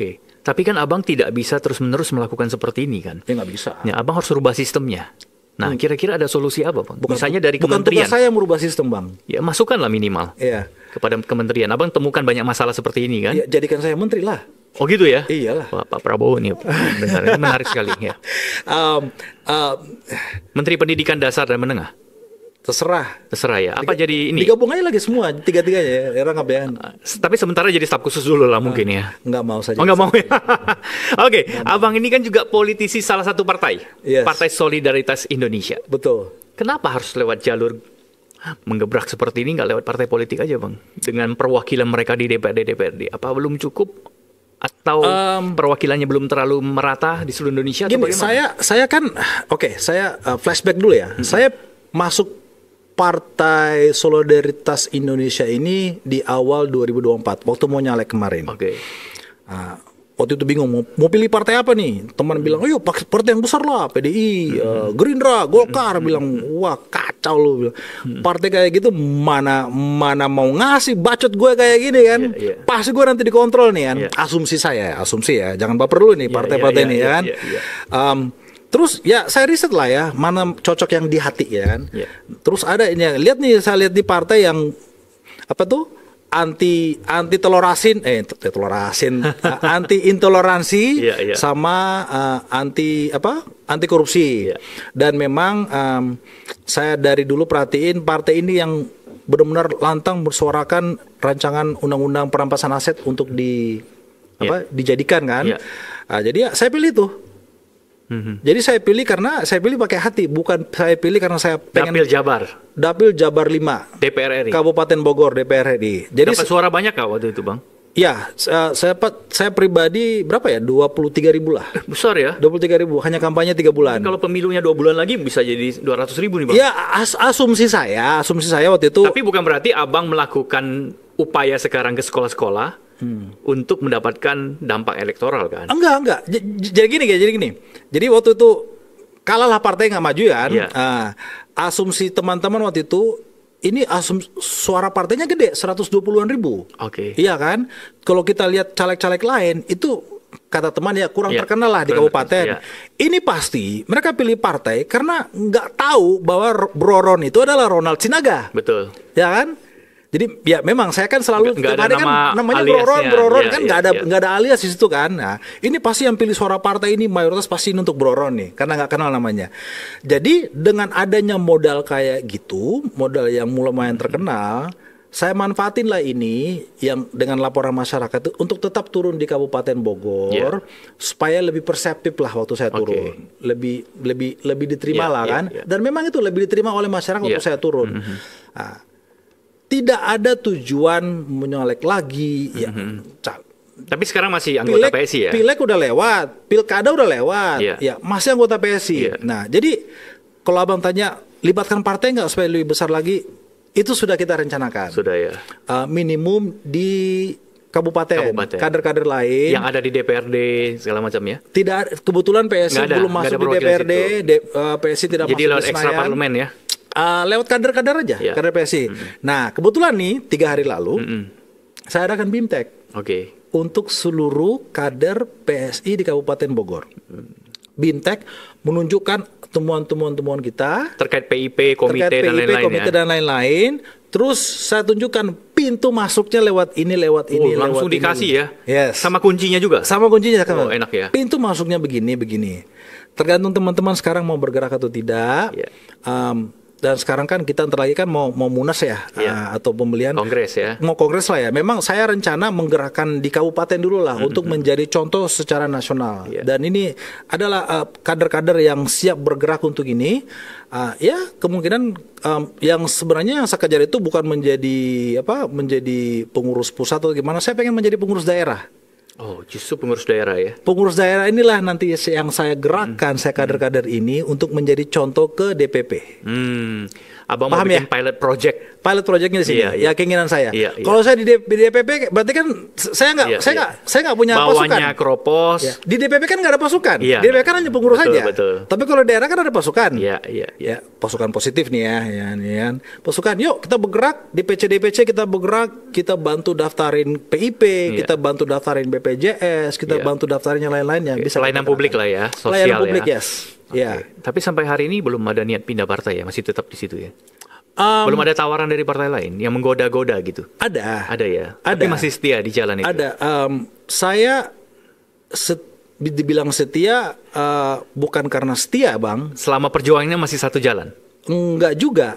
Tapi kan Abang tidak bisa terus-menerus melakukan seperti ini kan? Ya nggak bisa. Ya, Abang harus rubah sistemnya. Nah, kira-kira ada solusi apa, Bang? Misalnya dari bukan kementerian. tugas saya merubah sistem, Bang. Ya, masukkanlah minimal Iya. kepada kementerian. Abang temukan banyak masalah seperti ini kan? Ya, jadikan saya menteri lah. Oh gitu ya? Iyalah. Wah, Pak Prabowo nih, benar, ini menarik sekali ya. Menteri Pendidikan Dasar dan Menengah. Terserah Ya. Apa jadi ini? digabung aja lagi semua tiga-tiganya ya, era ngabean. Tapi sementara jadi staf khusus dulu lah mungkin ya. Nggak mau saja. Oh nggak mau ya? Oke, Abang ini kan juga politisi salah satu partai. Yes. Partai Solidaritas Indonesia. Betul. Kenapa harus lewat jalur menggebrak seperti ini, nggak lewat partai politik aja, Bang? Dengan perwakilan mereka di DPRD. Apa belum cukup? Atau perwakilannya belum terlalu merata di seluruh Indonesia? Gini, saya kan, saya flashback dulu ya. Saya masuk Partai Solidaritas Indonesia ini di awal 2024 waktu mau nyalek kemarin. Oke. Waktu itu bingung mau pilih partai apa nih. Teman bilang, ayo partai yang besar lah, PDI, Gerindra, Golkar. Bilang, wah kacau lu. Bilang, partai kayak gitu mana mau ngasih bacot gue kayak gini kan. Pasti gue nanti dikontrol nih kan. Asumsi ya. Jangan baper dulu nih partai-partai ini kan. Terus ya saya riset lah ya, mana cocok yang di hati ya kan. Terus ada ini, saya lihat di partai yang apa tuh anti intoleransi sama anti korupsi. Dan memang saya dari dulu perhatiin partai ini yang benar-benar lantang bersuarakan rancangan undang-undang perampasan aset untuk dijadikan kan. Jadi ya saya pilih tuh. Jadi saya pilih karena saya pilih pakai hati, bukan saya pilih karena saya pengen Dapil Jabar 5 DPR RI Kabupaten Bogor DPR RI. Jadi dapat suara banyak kah waktu itu, Bang? Ya, saya pribadi berapa ya? 23.000 lah. Besar ya? 23.000, hanya kampanye 3 bulan. Kalau pemilunya 2 bulan lagi bisa jadi 200.000 nih, Bang. Ya, asumsi saya waktu itu. Tapi bukan berarti Abang melakukan upaya sekarang ke sekolah-sekolah untuk mendapatkan dampak elektoral kan? Enggak. Jadi gini. Jadi waktu itu kalahlah partai nggak maju kan. Asumsi teman-teman waktu itu ini suara partainya gede 120-an ribu. Oke. Iya kan? Kalau kita lihat caleg-caleg lain itu kata teman ya kurang terkenal lah di kabupaten. Ini pasti mereka pilih partai karena nggak tahu bahwa Bro Ron itu adalah Ronald Sinaga. Betul. Ya kan? Jadi ya memang saya kan selalu nggak ada namanya Bro Ron kan nggak ada alias di situ kan. Nah, ini pasti yang pilih suara partai ini mayoritas pasti untuk Bro Ron nih karena nggak kenal namanya. Jadi dengan adanya modal kayak gitu, modal yang lumayan terkenal, saya manfaatin lah ini yang dengan laporan masyarakat itu untuk tetap turun di Kabupaten Bogor supaya lebih perseptif lah waktu saya turun, lebih diterima lah kan. Dan memang itu lebih diterima oleh masyarakat waktu saya turun. Tidak ada tujuan menyalek lagi ya. Tapi sekarang masih anggota PSI ya? Pileg udah lewat, pilkada udah lewat, ya masih anggota PSI. Nah, jadi kalau abang tanya libatkan partai nggak supaya lebih besar lagi, itu sudah kita rencanakan. Sudah ya. Minimum di kabupaten, kader-kader lain yang ada di DPRD segala macam ya. Tidak, kebetulan PSI belum masuk di DPRD, PSI tidak jadi masuk lewat di Senayan. ekstra parlemen ya. Lewat kader-kader aja, kader PSI. Nah, kebetulan nih 3 hari lalu saya adakan BIMTEK untuk seluruh kader PSI di Kabupaten Bogor. BIMTEK menunjukkan temuan-temuan kita terkait PIP, komite dan lain-lain. Terus saya tunjukkan pintu masuknya lewat ini. Langsung dikasih ya? Yes. Sama kuncinya juga? Sama kuncinya. Oh, enak ya. Pintu masuknya begini. Tergantung teman-teman sekarang mau bergerak atau tidak. Dan sekarang kan kita ntar lagi kan mau munas ya, atau pembelian kongres ya. Mau kongres lah ya. Memang saya rencana menggerakkan di kabupaten dulu lah untuk menjadi contoh secara nasional. Dan ini adalah kader-kader yang siap bergerak untuk ini. Ya kemungkinan yang sebenarnya saya kejar itu bukan menjadi pengurus pusat atau gimana. Saya pengen menjadi pengurus daerah. Oh, justru pengurus daerah ya? Pengurus daerah inilah nanti yang saya gerakkan, saya kader-kader ini untuk menjadi contoh ke DPP. Abang paham mau bikin pilot projectnya di sini. Ya keinginan saya. Kalau saya di DPP berarti kan saya nggak punya pasukan. Bawahnya Kropos. Di DPP kan nggak ada pasukan. Di DPP kan hanya pengurus saja. Tapi kalau daerah kan ada pasukan. Ya, pasukan positif nih ya. Pasukan, yuk kita bergerak di DPC kita bergerak, kita bantu daftarin PIP, kita bantu daftarin BPJS, kita bantu daftarin yang lain-lainnya. Bisa pelayanan publik lah ya, sosial pelayanan publik, ya. yes. Ya. Tapi sampai hari ini belum ada niat pindah partai ya, masih tetap di situ ya. Um, Belum ada tawaran dari partai lain yang menggoda-goda gitu. ada Ya. Ada. Tapi masih setia di jalan itu. Ada. Saya dibilang setia bukan karena setia, Bang. Selama perjuangannya masih satu jalan. Enggak juga.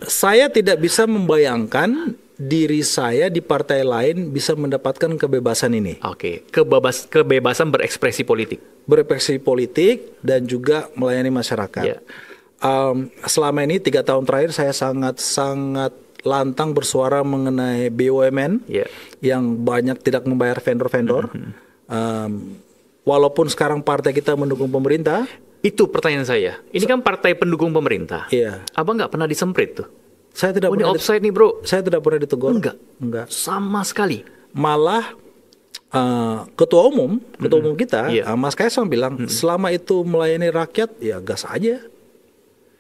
Saya tidak bisa membayangkan diri saya di partai lain bisa mendapatkan kebebasan ini. Oke, kebebasan berekspresi politik. Berekspresi politik dan juga melayani masyarakat. Ya. Selama ini 3 tahun terakhir saya sangat lantang bersuara mengenai BUMN Ya. yang banyak tidak membayar vendor-vendor. Walaupun sekarang partai kita mendukung pemerintah. Itu pertanyaan saya. Ini kan partai pendukung pemerintah. Iya. Abang nggak pernah disemprit tuh? Saya tidak Ini pernah offside nih bro. saya tidak pernah ditegur. Enggak. Sama sekali. Malah ketua umum kita, Iya. Mas Kaisang bilang selama itu melayani rakyat ya gas aja.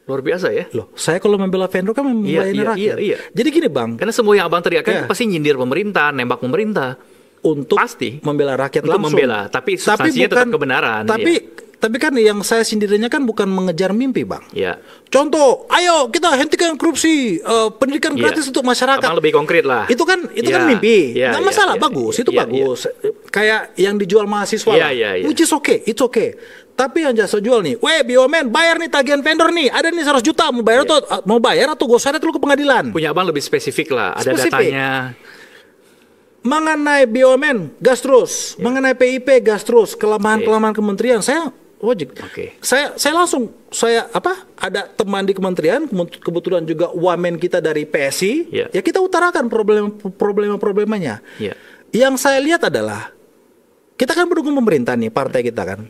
Luar biasa ya. Loh, saya kalau membela vendor kan melayani rakyat. Iya. Jadi gini, Bang, Karena semua yang abang Iya. teriakkan pasti nyindir pemerintah, nembak pemerintah. untuk Pasti. membela rakyat Untuk langsung. membela, tapi substansinya tetap kebenaran, Tapi kan yang saya sendirinya kan bukan mengejar mimpi, Bang. Ya. Contoh, ayo kita hentikan korupsi, pendidikan gratis untuk masyarakat. Abang lebih konkret lah. Itu kan Iya. mimpi, Iya, nggak iya, masalah, iya, bagus, iya, itu iya, bagus. Kayak yang dijual mahasiswa, Iya, lah. iya, iya. Which is okay, it's okay. Tapi yang jasa jual nih, BUMN bayar nih tagihan vendor nih, ada nih 100 juta, mau bayar atau gosar dulu ke pengadilan. Punya abang lebih spesifik lah, ada Spesifik. datanya. Mengenai BUMN gas terus, mengenai PIP gas terus, kelemahan kementerian saya wajib. Oke. Saya langsung ada teman di kementerian, kebetulan juga wamen kita dari PSI, Iya. ya kita utarakan problemanya. Iya. Yang saya lihat adalah kita kan mendukung pemerintah nih, partai kita kan.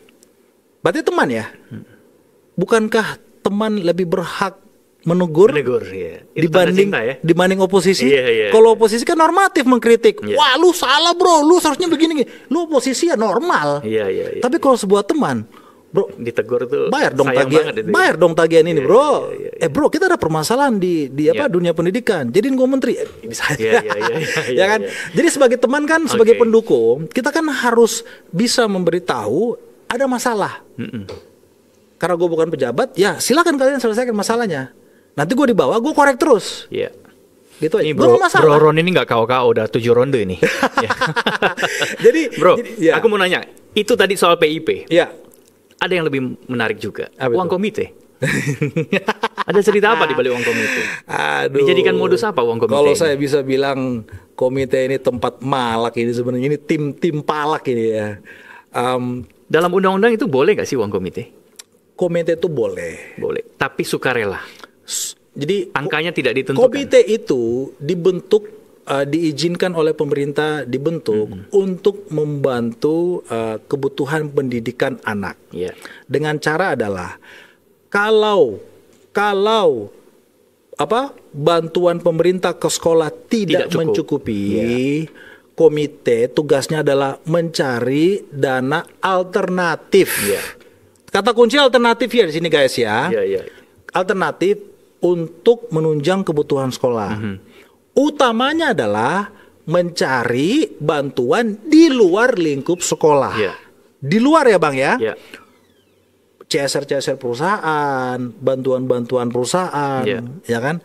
Berarti teman ya. Bukankah teman lebih berhak menegur ya. Itu tanda cinta ya. dibanding oposisi? Iya. Kalau oposisi kan normatif mengkritik. Iya. Wah, lu salah, Bro. Lu seharusnya begini. Lu oposisi ya normal. Iya. Tapi kalau sebuah teman, Bro, Ditegur tuh bayar dong sayang tagihan, banget itu. bayar dong tagihan ini, Bro. Iya. Bro, kita ada permasalahan di Iya. dunia pendidikan. Jadiin gue menteri. Bisa aja. Iya, Ya kan? iya. Jadi sebagai teman kan, sebagai Oke. pendukung, kita kan harus bisa memberitahu ada masalah. Karena gue bukan pejabat, ya silakan kalian selesaikan masalahnya. Nanti gue dibawa, gue korek terus. Iya. Gitu aja. Ini Gue bro, nggak masalah. Ron ini nggak kau udah 7 ronde ini. Ya. Jadi, Bro, ya. aku mau nanya, itu tadi soal PIP. Ya. Ada yang lebih menarik juga, Apa uang itu? komite. Ada cerita apa di balik uang komite? Aduh. Dijadikan modus apa uang komite Kalau ini? saya bisa bilang komite ini tempat malak ini sebenarnya, ini tim palak ini ya. Dalam undang-undang itu boleh nggak sih uang komite? Komite itu boleh. Boleh, tapi sukarela. Jadi Angkanya tidak ditentukan. komite itu dibentuk, diizinkan oleh pemerintah dibentuk untuk membantu kebutuhan pendidikan anak. Iya. Dengan cara adalah kalau bantuan pemerintah ke sekolah tidak Tidak cukup. mencukupi, komite tugasnya adalah mencari dana alternatif. Iya. Kata kunci alternatif ya di sini guys ya. Iya. Alternatif untuk menunjang kebutuhan sekolah. Utamanya adalah mencari bantuan di luar lingkup sekolah. Iya. Di luar ya Bang ya. Iya. CSR perusahaan, bantuan perusahaan, Iya. ya kan?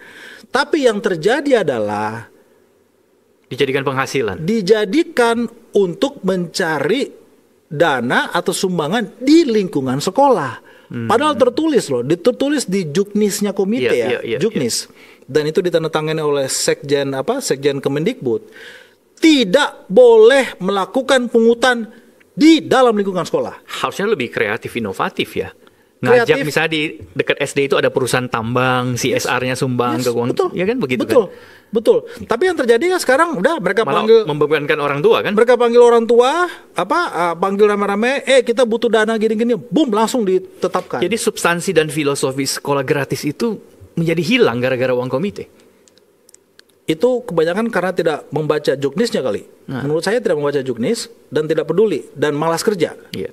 Tapi yang terjadi adalah Dijadikan penghasilan. dijadikan untuk mencari dana atau sumbangan di lingkungan sekolah. Padahal tertulis di juknisnya komite Iya, juknis. Dan itu ditandatangani oleh sekjen Kemendikbud. Tidak boleh melakukan pungutan di dalam lingkungan sekolah. Harusnya lebih kreatif, inovatif ya. Ngajak Kreatif. misalnya di dekat SD itu ada perusahaan tambang, CSR-nya sumbang ke uang. Betul. Ya kan begitu Betul. kan. Betul. Tapi yang terjadi kan sekarang udah mereka Malah panggil membebankan orang tua kan. mereka panggil orang tua, panggil rame-rame, kita butuh dana gini-gini, boom langsung ditetapkan. Jadi substansi dan filosofi sekolah gratis itu menjadi hilang gara-gara uang komite. Itu kebanyakan karena tidak membaca juknisnya kali. Menurut saya tidak membaca juknis dan tidak peduli dan malas kerja. Iya.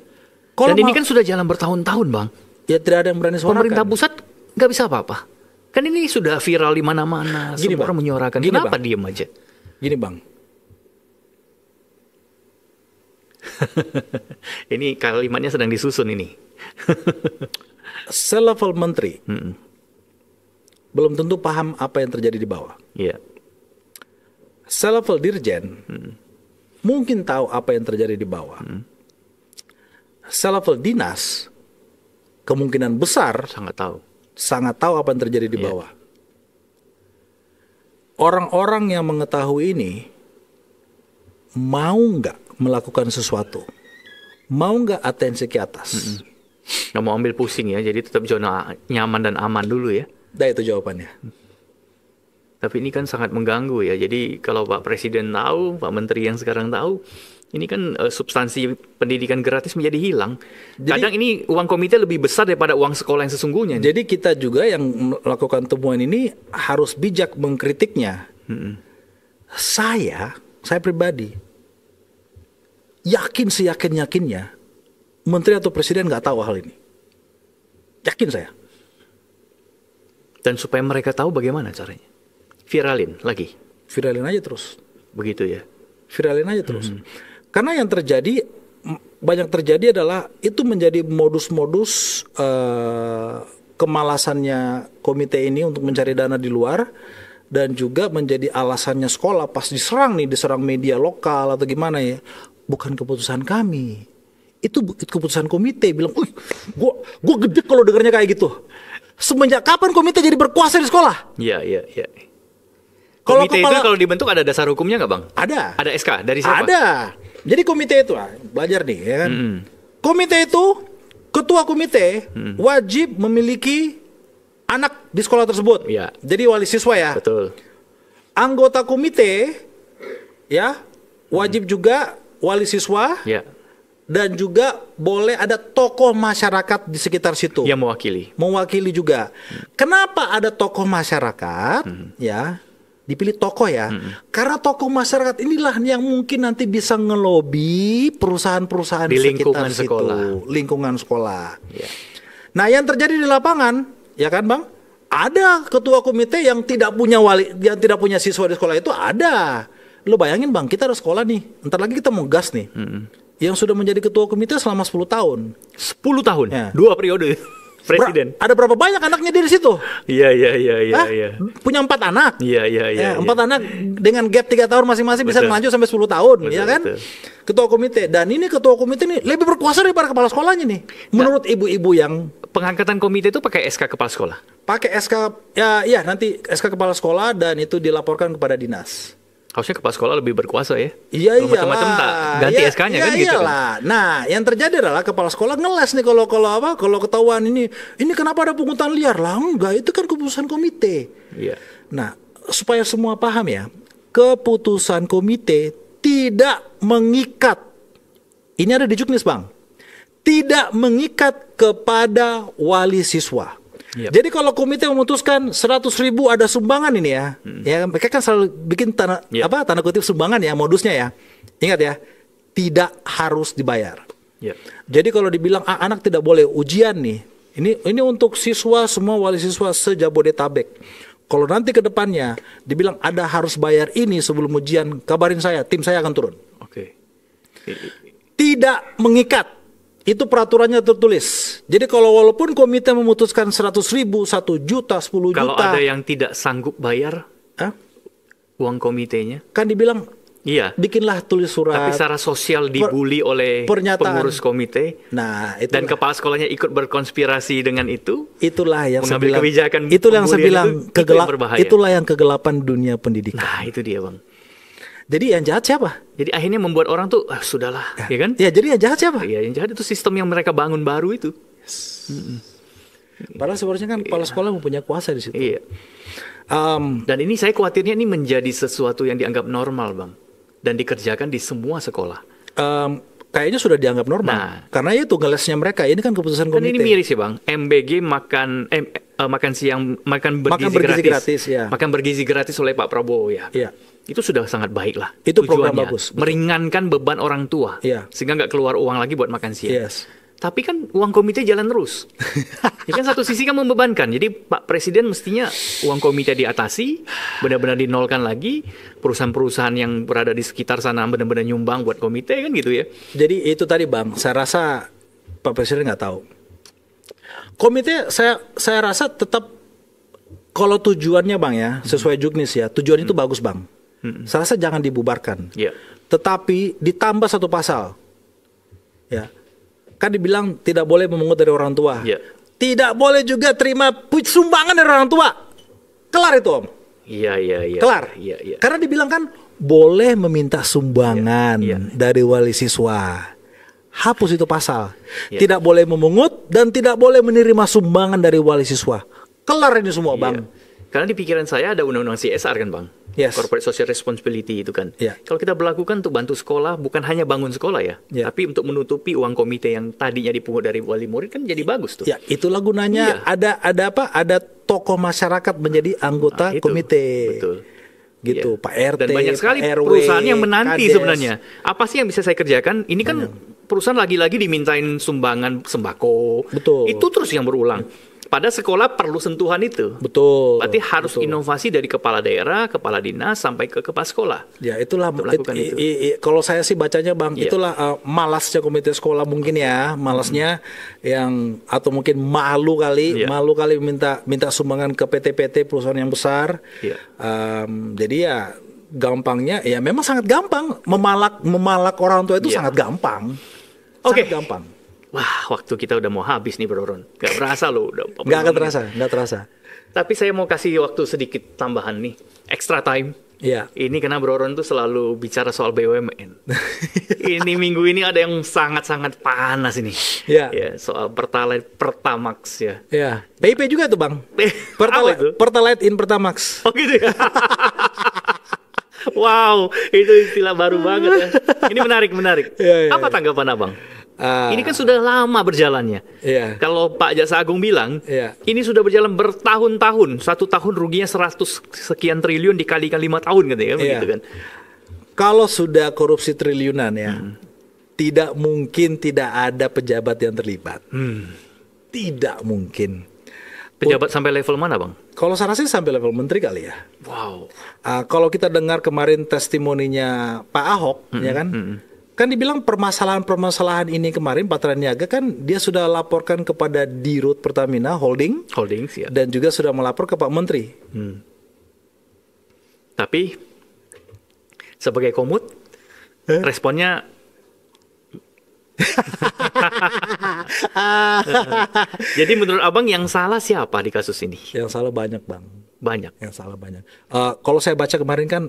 Kalau Dan ini kan sudah jalan bertahun-tahun, Bang. ya tidak ada yang berani suarakan. Pemerintah pusat nggak bisa apa-apa. Kan ini sudah viral di mana-mana, Gini, semua Bang. orang menyuarakan. Gini, Kenapa Bang. diem aja? Gini Bang, Ini kalimatnya sedang disusun ini. Selevel menteri belum tentu paham apa yang terjadi di bawah. Iya. Selevel dirjen mungkin tahu apa yang terjadi di bawah. Selevel dinas kemungkinan besar sangat tahu apa yang terjadi di bawah. Orang-orang yang mengetahui ini mau nggak melakukan sesuatu, mau nggak atensi ke atas, nggak mau ambil pusing ya, jadi tetap zona nyaman dan aman dulu ya. Nah itu jawabannya. Tapi ini kan sangat mengganggu ya. Jadi kalau Pak Presiden tahu, Pak Menteri yang sekarang tahu, ini kan substansi pendidikan gratis menjadi hilang. Kadang ini uang komite lebih besar daripada uang sekolah yang sesungguhnya. Jadi kita juga yang melakukan temuan ini harus bijak mengkritiknya. Saya pribadi yakin seyakin-yakinnya Menteri atau Presiden nggak tahu hal ini. Yakin saya. Dan supaya mereka tahu bagaimana caranya? Viralin lagi. Viralin aja terus. Begitu ya. Viralin aja terus. Karena yang terjadi, banyak terjadi adalah itu menjadi modus-modus kemalasannya komite ini untuk mencari dana di luar, dan juga menjadi alasannya sekolah pas diserang media lokal atau gimana ya, bukan keputusan kami, itu keputusan komite. Bilang, gue gede kalau dengarnya kayak gitu. Semenjak kapan komite jadi berkuasa di sekolah? Iya. Komite itu kalau dibentuk ada dasar hukumnya nggak, Bang? Ada. Ada SK dari siapa? Ada. Jadi komite itu, belajar nih ya kan. Komite itu, ketua komite wajib memiliki anak di sekolah tersebut. Ya. Jadi wali siswa ya. Betul. Anggota komite ya wajib juga wali siswa. Ya. Dan juga boleh ada tokoh masyarakat di sekitar situ. Yang mewakili. Mewakili juga. Kenapa ada tokoh masyarakat? Ya, dipilih tokoh ya. Karena tokoh masyarakat inilah yang mungkin nanti bisa ngelobi perusahaan-perusahaan di sekitar sekolah. situ, lingkungan sekolah. Ya. Nah, yang terjadi di lapangan, ya kan, Bang? Ada ketua komite yang tidak punya siswa di sekolah itu ada. Lo bayangin, Bang, kita ada sekolah nih. Entar lagi kita mau gas nih. Yang sudah menjadi ketua komite selama 10 tahun. 10 tahun? Ya. 2 periode presiden. Ada berapa banyak anaknya di situ? Iya. Punya 4 anak. Iya. 4 anak dengan gap 3 tahun masing-masing bisa lanjut sampai 10 tahun. Betul, ya kan? Betul. Ketua komite. Dan ini ketua komite ini lebih berkuasa daripada kepala sekolahnya nih. Menurut ibu-ibu yang... Pengangkatan komite itu pakai SK kepala sekolah? Pakai SK, ya nanti SK kepala sekolah, dan itu dilaporkan kepada dinas. Harusnya kepala sekolah lebih berkuasa ya. Iya, macam-macam tak ganti SK-nya kan gitu kan. Nah, yang terjadi adalah kepala sekolah ngeles nih kalau ketahuan ini kenapa ada pungutan liar lah? Enggak, itu kan keputusan komite. Iya. Nah, supaya semua paham ya, keputusan komite tidak mengikat. Ini ada di Juknis, Bang. Tidak mengikat kepada wali siswa. Yep. Jadi kalau komite memutuskan 100.000 ada sumbangan ini ya, ya mereka kan selalu bikin tanda kutip sumbangan ya, modusnya ya. Ingat ya, tidak harus dibayar. Yep. Jadi kalau dibilang anak tidak boleh ujian nih, ini untuk siswa semua wali siswa se-Jabodetabek. Kalau nanti ke depannya dibilang ada harus bayar ini sebelum ujian, kabarin saya, tim saya akan turun. Oke. Tidak mengikat. Itu peraturannya tertulis. Jadi kalau walaupun komite memutuskan 100.000, 1 juta, 10 juta. Kalau ada yang tidak sanggup bayar uang komitenya? Kan dibilang, iya. Bikinlah tulis surat. Tapi secara sosial dibully oleh pengurus komite. Nah, dan kepala sekolahnya ikut berkonspirasi dengan itu. Itulah yang saya bilang. Kebijakan itulah yang saya bilang itulah yang kegelapan dunia pendidikan. Nah, itu dia, Bang. Jadi yang jahat siapa? Jadi akhirnya membuat orang tuh sudahlah, ya kan? Ya, jadi yang jahat siapa? Iya, yang jahat itu sistem yang mereka bangun baru itu. Yes. Padahal sebenarnya kan kepala sekolah mempunyai kuasa di situ. Iya. Dan ini saya khawatirnya ini menjadi sesuatu yang dianggap normal, Bang, dan dikerjakan di semua sekolah. Kayaknya sudah dianggap normal. Karena itu ngelesnya mereka. Ini kan keputusan komite. Kan ini miris ya, Bang. MBG makan bergizi gratis. Ya. Makan bergizi gratis oleh Pak Prabowo ya. Iya. Itu sudah sangat baik lah. Itu program bagus. Meringankan beban orang tua. Iya. Sehingga nggak keluar uang lagi buat makan siang. Yes. Tapi kan uang komite jalan terus. Ya kan satu sisi kan membebankan. Jadi Pak Presiden mestinya uang komite diatasi, benar-benar dinolkan lagi. Perusahaan-perusahaan yang berada di sekitar sana benar-benar nyumbang buat komite kan gitu ya. Jadi itu tadi, Bang, saya rasa Pak Presiden nggak tahu. Komite saya rasa tetap kalau tujuannya Bang ya, sesuai Juknis ya, tujuan itu bagus Bang. Saya rasa jangan dibubarkan. Ya. Tetapi ditambah satu pasal. Ya. Kan dibilang tidak boleh memungut dari orang tua. Ya. Tidak boleh juga terima sumbangan dari orang tua. Kelar itu Om. Iya. Kelar. Iya. Karena dibilang kan boleh meminta sumbangan Iya. dari wali siswa. Hapus itu pasal. Iya. Tidak boleh memungut dan tidak boleh menerima sumbangan dari wali siswa. Kelar ini semua Bang. Karena di pikiran saya ada undang-undang CSR kan Bang. Yes. Corporate Social Responsibility itu kan. Iya. Kalau kita berlakukan untuk bantu sekolah, bukan hanya bangun sekolah ya, Iya. tapi untuk menutupi uang komite yang tadinya dipungut dari wali murid kan jadi bagus tuh. Ya, itulah gunanya Iya. ada apa? Ada tokoh masyarakat menjadi anggota Itu, komite. Betul. Gitu, Iya. Pak RT, Dan banyak sekali Pak RW, perusahaan yang menanti Kades. sebenarnya. Apa sih yang bisa saya kerjakan? Ini kan perusahaan lagi-lagi dimintain sumbangan sembako. Betul. Itu terus yang berulang. Pada sekolah perlu sentuhan itu. Betul. Berarti harus betul. inovasi dari kepala daerah, kepala dinas sampai ke kepala sekolah. Ya itulah Untuk melakukan itu. kalau saya sih bacanya Bang, Iya. itulah malasnya komite sekolah mungkin ya, malasnya yang atau mungkin malu kali Iya. minta sumbangan ke PT-PT perusahaan yang besar. Iya. Jadi ya gampangnya ya memang sangat gampang memalak orang tua itu Iya. sangat gampang. Oke. Sangat gampang. Wah, waktu kita udah mau habis nih Bro Ron. Gak berasa loh. Udah Nggak terasa. Tapi saya mau kasih waktu sedikit tambahan nih. Extra time. Iya. Ini karena Bro Ron tuh selalu bicara soal BUMN. Ini minggu ini ada yang sangat-sangat panas ini. Iya. Ya, soal Pertamax ya. Ya, PIP juga tuh Bang. Apa itu? Pertalite in Pertamax. Oh gitu ya. Wow, itu istilah baru banget ya. Ini menarik. Iya. Apa tanggapan Abang? Ah, Ini kan sudah lama berjalannya. Iya. Kalau Pak Jaksa Agung bilang, Iya. ini sudah berjalan bertahun-tahun. 1 tahun ruginya 100 sekian triliun dikalikan 5 tahun gitu ya, begitu kan. Kalau sudah korupsi triliunan ya, tidak mungkin tidak ada pejabat yang terlibat. Tidak mungkin. Pejabat sampai level mana, Bang? Kalau saya rasa sih sampai level menteri kali ya. Wow. Kalau kita dengar kemarin testimoninya Pak Ahok, ya kan? Kan dibilang permasalahan ini kemarin Patra Niaga kan dia sudah laporkan kepada Dirut Pertamina Holdings ya. dan juga sudah melapor ke Pak Menteri. Tapi sebagai komut, responnya jadi menurut Abang yang salah siapa di kasus ini? Yang salah banyak Bang. Banyak. Yang salah banyak. Kalau saya baca kemarin kan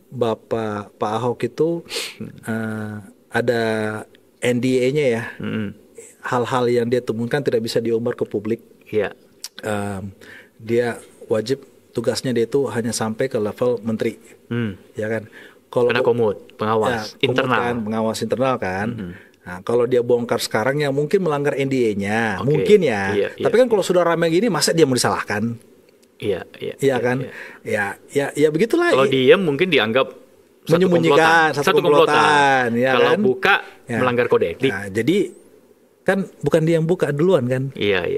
Bapak Pak Ahok itu ada NDA-nya ya. Hal-hal yang dia temukan tidak bisa diumbar ke publik. Iya. Dia wajib tugasnya dia itu hanya sampai ke level menteri. Ya kan. Kalau Karena komut, pengawas komut internal. kan, pengawas internal kan. Nah, kalau dia bongkar sekarang ya mungkin melanggar NDA-nya, Oke. mungkin ya. Iya, Tapi kan kalau sudah ramai gini masa dia mau disalahkan? Iya. Iya kan? Iya. Ya begitulah. Kalau diem mungkin dianggap satu Menyembunyikan, komplotan. satu komplotan, ya Kalau kan? buka Ya. melanggar kode etik. Nah, jadi kan bukan dia yang buka duluan kan? Iya.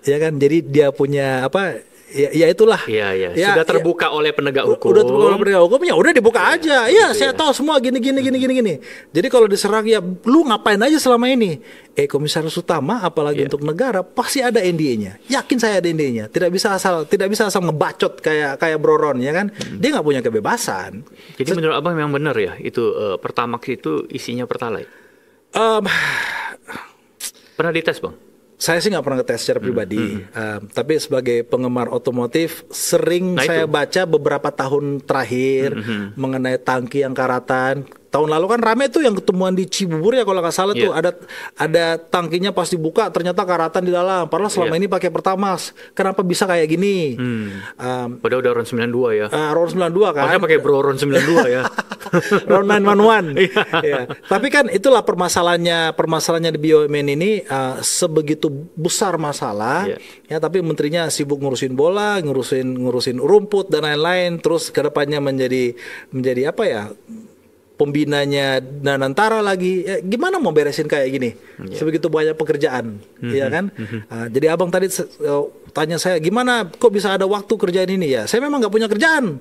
Ya kan? Jadi dia punya apa? Ya itulah. Iya. Ya, Sudah terbuka oleh penegak hukum. Udah terbuka oleh penegak hukum, ya udah dibuka aja. Iya, saya tahu semua gini. Jadi kalau diserang ya lu ngapain aja selama ini? Komisaris utama apalagi untuk negara pasti ada NDA-nya. Yakin saya ada NDA-nya. Tidak bisa asal ngebacot kayak Bro Ron ya kan? Dia nggak punya kebebasan. Jadi menurut Abang memang benar ya itu Pertamax itu isinya Pertalite. Pernah dites, Bang? Saya sih nggak pernah ngetes secara pribadi, tapi sebagai penggemar otomotif sering saya baca beberapa tahun terakhir mengenai tangki yang karatan. Tahun lalu kan rame tuh yang ketemuan di Cibubur ya kalau nggak salah tuh ada tangkinya pas dibuka ternyata karatan di dalam. Padahal selama ini pakai Pertamax. Kenapa bisa kayak gini? Padahal udah RON 92 ya. RON 92 kan. Makanya pakai Bro RON 92 ya. RON 911. Ya. Tapi kan itulah permasalahannya di BUMN ini sebegitu besar masalah ya, tapi menterinya sibuk ngurusin bola, ngurusin rumput dan lain-lain, terus kedepannya menjadi apa ya? pembinanya Danantara lagi. Ya, gimana mau beresin kayak gini? Sebegitu banyak pekerjaan, ya kan? Jadi abang tadi tanya saya, gimana kok bisa ada waktu kerjaan ini ya? Saya memang nggak punya kerjaan.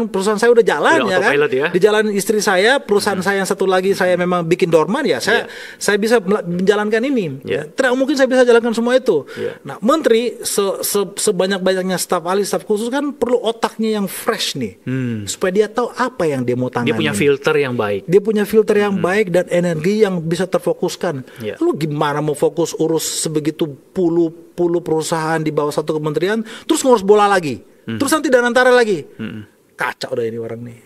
Perusahaan saya udah jalan, ya kan? Ya. Di jalan istri saya, perusahaan saya yang satu lagi saya memang bikin dorman ya. Saya bisa menjalankan ini. Tidak mungkin saya bisa jalankan semua itu. Nah, menteri sebanyak-banyaknya staf ahli, staf khusus kan perlu otaknya yang fresh nih, supaya dia tahu apa yang dia mau tangani. Dia punya filter yang baik. Dia punya filter yang baik dan energi yang bisa terfokuskan. Lu gimana mau fokus urus sebegitu puluh perusahaan di bawah satu kementerian, terus ngurus bola lagi, terus nanti Danantara lagi. Kacau udah ini orang nih.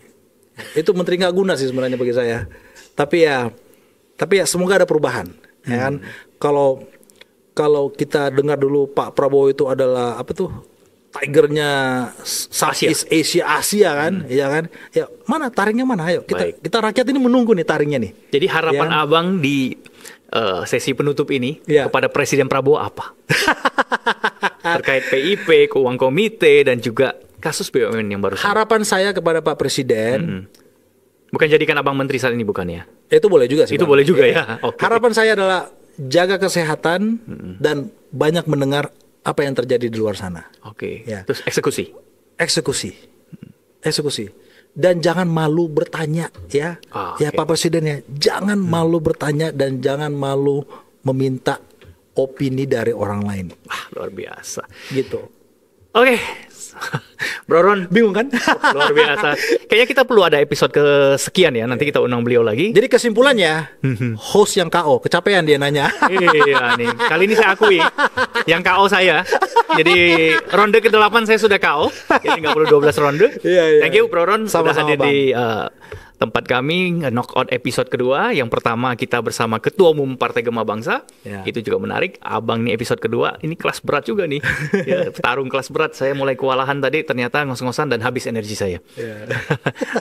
Itu menteri nggak guna sih sebenarnya bagi saya. Tapi ya semoga ada perubahan. Ya kan? Kalau kita dengar dulu Pak Prabowo itu adalah apa tuh? Tigernya Southeast Asia kan, ya kan? Ya mana taringnya mana? Ayo kita rakyat ini menunggu nih taringnya nih. Jadi harapan abang di sesi penutup ini kepada Presiden Prabowo apa? Terkait PIP, keuangan komite dan juga kasus BUMN yang baru. Harapan saya kepada Pak Presiden, bukan jadikan abang menteri saat ini bukan ya? Itu boleh juga sih. Itu boleh juga ya. Okay. Harapan saya adalah jaga kesehatan dan banyak mendengar apa yang terjadi di luar sana. Oke. Ya. Terus eksekusi. Dan jangan malu bertanya ya. Ya Pak Presiden ya, jangan malu bertanya dan jangan malu meminta opini dari orang lain. Luar biasa. Gitu. Oke. Bro Ron, bingung kan? Luar biasa. Kayaknya kita perlu ada episode kesekian ya. Nanti kita undang beliau lagi. Jadi kesimpulannya, host yang KO, kecapean dia nanya. Iya nih. Kali ini saya akui, yang KO saya. Jadi ronde ke-8 saya sudah KO. Jadi nggak perlu 12 ronde. Thank you Bro Ron sudah hadir di tempat kami Knockout episode kedua. Yang pertama kita bersama Ketua Umum Partai Gema Bangsa. Itu juga menarik. Abang nih episode kedua, ini kelas berat juga nih. Petarung kelas berat. Saya mulai kewalahan tadi, ternyata ngos-ngosan dan habis energi saya.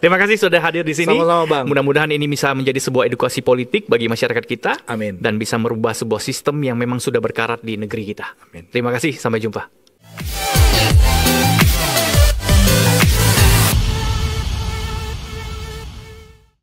Terima kasih sudah hadir di sini. Sama-sama Bang. Mudah-mudahan ini bisa menjadi sebuah edukasi politik bagi masyarakat kita. Amin. Dan bisa merubah sebuah sistem yang memang sudah berkarat di negeri kita. Amin. Terima kasih, sampai jumpa.